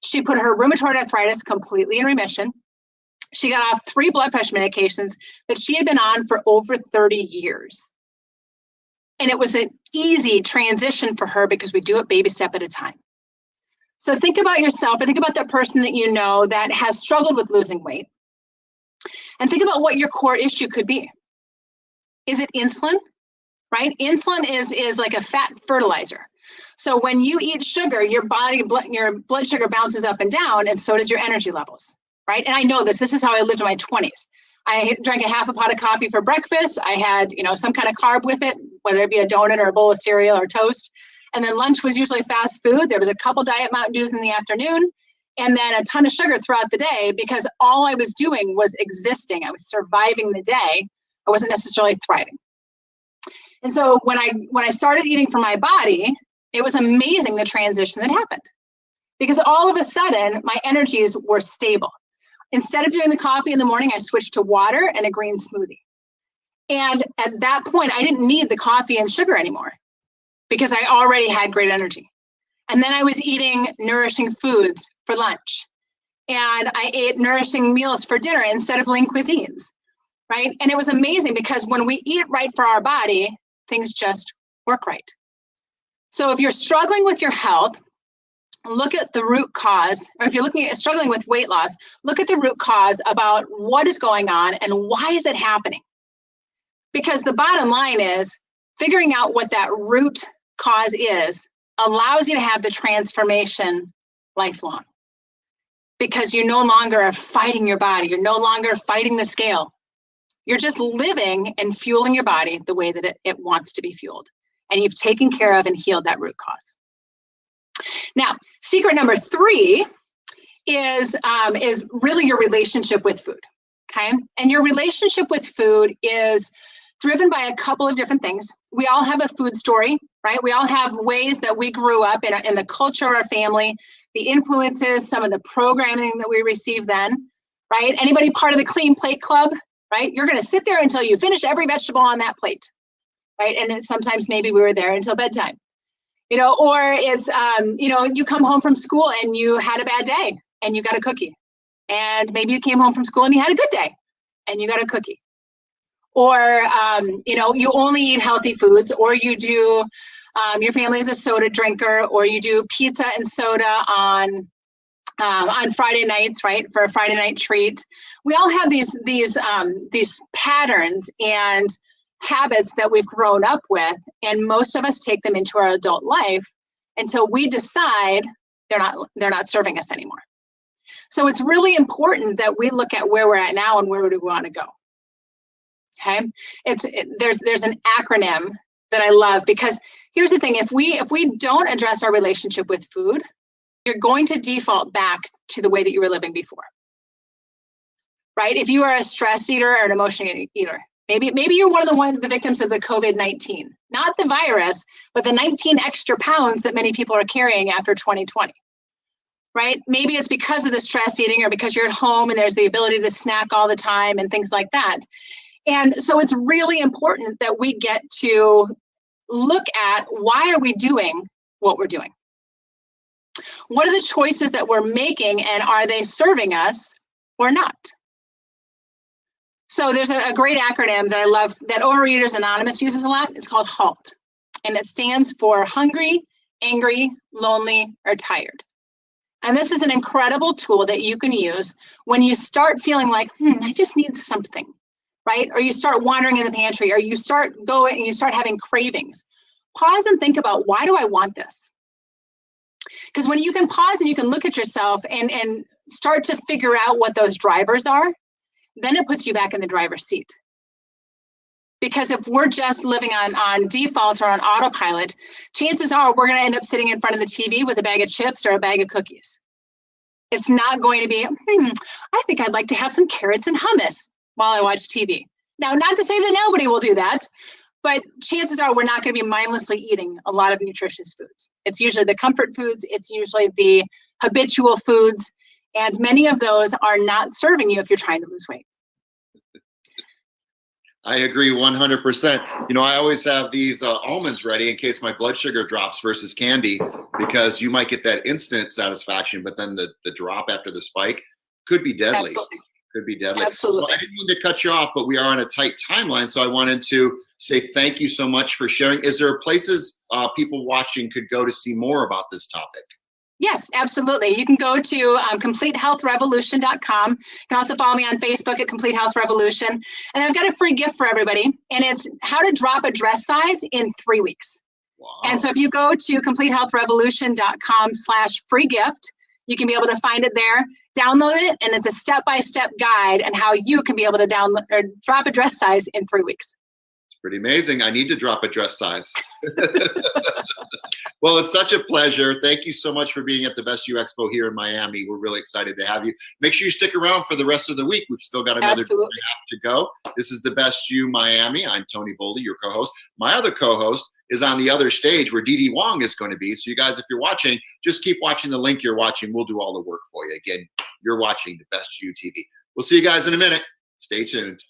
She put her rheumatoid arthritis completely in remission. She got off 3 blood pressure medications that she had been on for over 30 years. And it was an easy transition for her because we do it baby step at a time. So think about yourself, or think about that person that you know that has struggled with losing weight. And think about what your core issue could be. Is it insulin? Right? Insulin is like a fat fertilizer. So when you eat sugar, your blood sugar bounces up and down, and so does your energy levels. Right? And I know this. This is how I lived in my 20s. I drank a half a pot of coffee for breakfast. I had, some kind of carb with it, whether it be a donut or a bowl of cereal or toast. And then lunch was usually fast food. There was a couple Diet Mountain Dews in the afternoon, and then a ton of sugar throughout the day, because all I was doing was existing. I was surviving the day. I wasn't necessarily thriving. And so when I started eating for my body, it was amazing the transition that happened, because all of a sudden my energies were stable. Instead of doing the coffee in the morning, I switched to water and a green smoothie. And at that point, I didn't need the coffee and sugar anymore because I already had great energy. And then I was eating nourishing foods for lunch. And I ate nourishing meals for dinner instead of lean cuisines, right? And it was amazing because when we eat right for our body, things just work right. So if you're struggling with your health, look at the root cause, or if you're struggling with weight loss, look at the root cause about what is going on and why is it happening? Because the bottom line is figuring out what that root cause is allows you to have the transformation lifelong, because you no longer are fighting your body. You're no longer fighting the scale. You're just living and fueling your body the way that it wants to be fueled. And you've taken care of and healed that root cause. Now, secret number 3 is really your relationship with food, okay? And your relationship with food is driven by a couple of different things. We all have a food story, right? We all have ways that we grew up in the culture of our family, the influences, some of the programming that we received then, right? Anybody part of the Clean Plate Club, right? You're going to sit there until you finish every vegetable on that plate, right? And sometimes maybe we were there until bedtime. Or it's, you come home from school and you had a bad day and you got a cookie. And maybe you came home from school and you had a good day and you got a cookie. Or, you only eat healthy foods, or you do, your family is a soda drinker, or you do pizza and soda on Friday nights, right? For a Friday night treat. We all have these patterns and habits that we've grown up with, and most of us take them into our adult life until we decide they're not serving us anymore. So it's really important that we look at where we're at now and where do we want to go. Okay, there's an acronym that I love, because here's the thing: if we don't address our relationship with food, you're going to default back to the way that you were living before. Right? If you are a stress eater or an emotional eater, maybe you're one of the victims of the COVID-19, not the virus, but the 19 extra pounds that many people are carrying after 2020. Right? Maybe it's because of the stress eating, or because you're at home and there's the ability to snack all the time and things like that. And so it's really important that we get to look at, why are we doing what we're doing? What are the choices that we're making, and are they serving us or not? So there's a great acronym that I love that Overeaters Anonymous uses a lot. It's called HALT. and it stands for hungry, angry, lonely, or tired. And this is an incredible tool that you can use when you start feeling like, I just need something, right? Or you start wandering in the pantry, or you start going and you start having cravings. Pause and think about, why do I want this? Because when you can pause and you can look at yourself and start to figure out what those drivers are, then it puts you back in the driver's seat. Because if we're just living on default or on autopilot, chances are we're going to end up sitting in front of the TV with a bag of chips or a bag of cookies. It's not going to be, I think I'd like to have some carrots and hummus while I watch TV. Now, not to say that nobody will do that, but chances are we're not going to be mindlessly eating a lot of nutritious foods. It's usually the comfort foods. It's usually the habitual foods. And many of those are not serving you if you're trying to lose weight. I agree 100%. You know, I always have these almonds ready in case my blood sugar drops versus candy, because you might get that instant satisfaction, but then the drop after the spike could be deadly. Absolutely. Could be deadly. Absolutely. Well, I didn't mean to cut you off, but we are on a tight timeline, so I wanted to say thank you so much for sharing. Is there places people watching could go to see more about this topic? Yes, absolutely. You can go to CompleteHealthRevolution.com. You can also follow me on Facebook at Complete Health Revolution. And I've got a free gift for everybody, and it's how to drop a dress size in 3 weeks. Wow. And so if you go to CompleteHealthRevolution.com/free gift, you can be able to find it there, download it, and it's a step-by-step guide on how you can be able to download or drop a dress size in 3 weeks. It's pretty amazing. I need to drop a dress size. Well, it's such a pleasure. Thank you so much for being at the Best You Expo here in Miami. We're really excited to have you. Make sure you stick around for the rest of the week. We've still got another day and a half to go. This is the Best You Miami. I'm Tony Boldy, your co-host. My other co-host is on the other stage where Dee Dee Wong is going to be. So you guys, if you're watching, just keep watching the link you're watching. We'll do all the work for you. Again, you're watching the Best You TV. We'll see you guys in a minute. Stay tuned.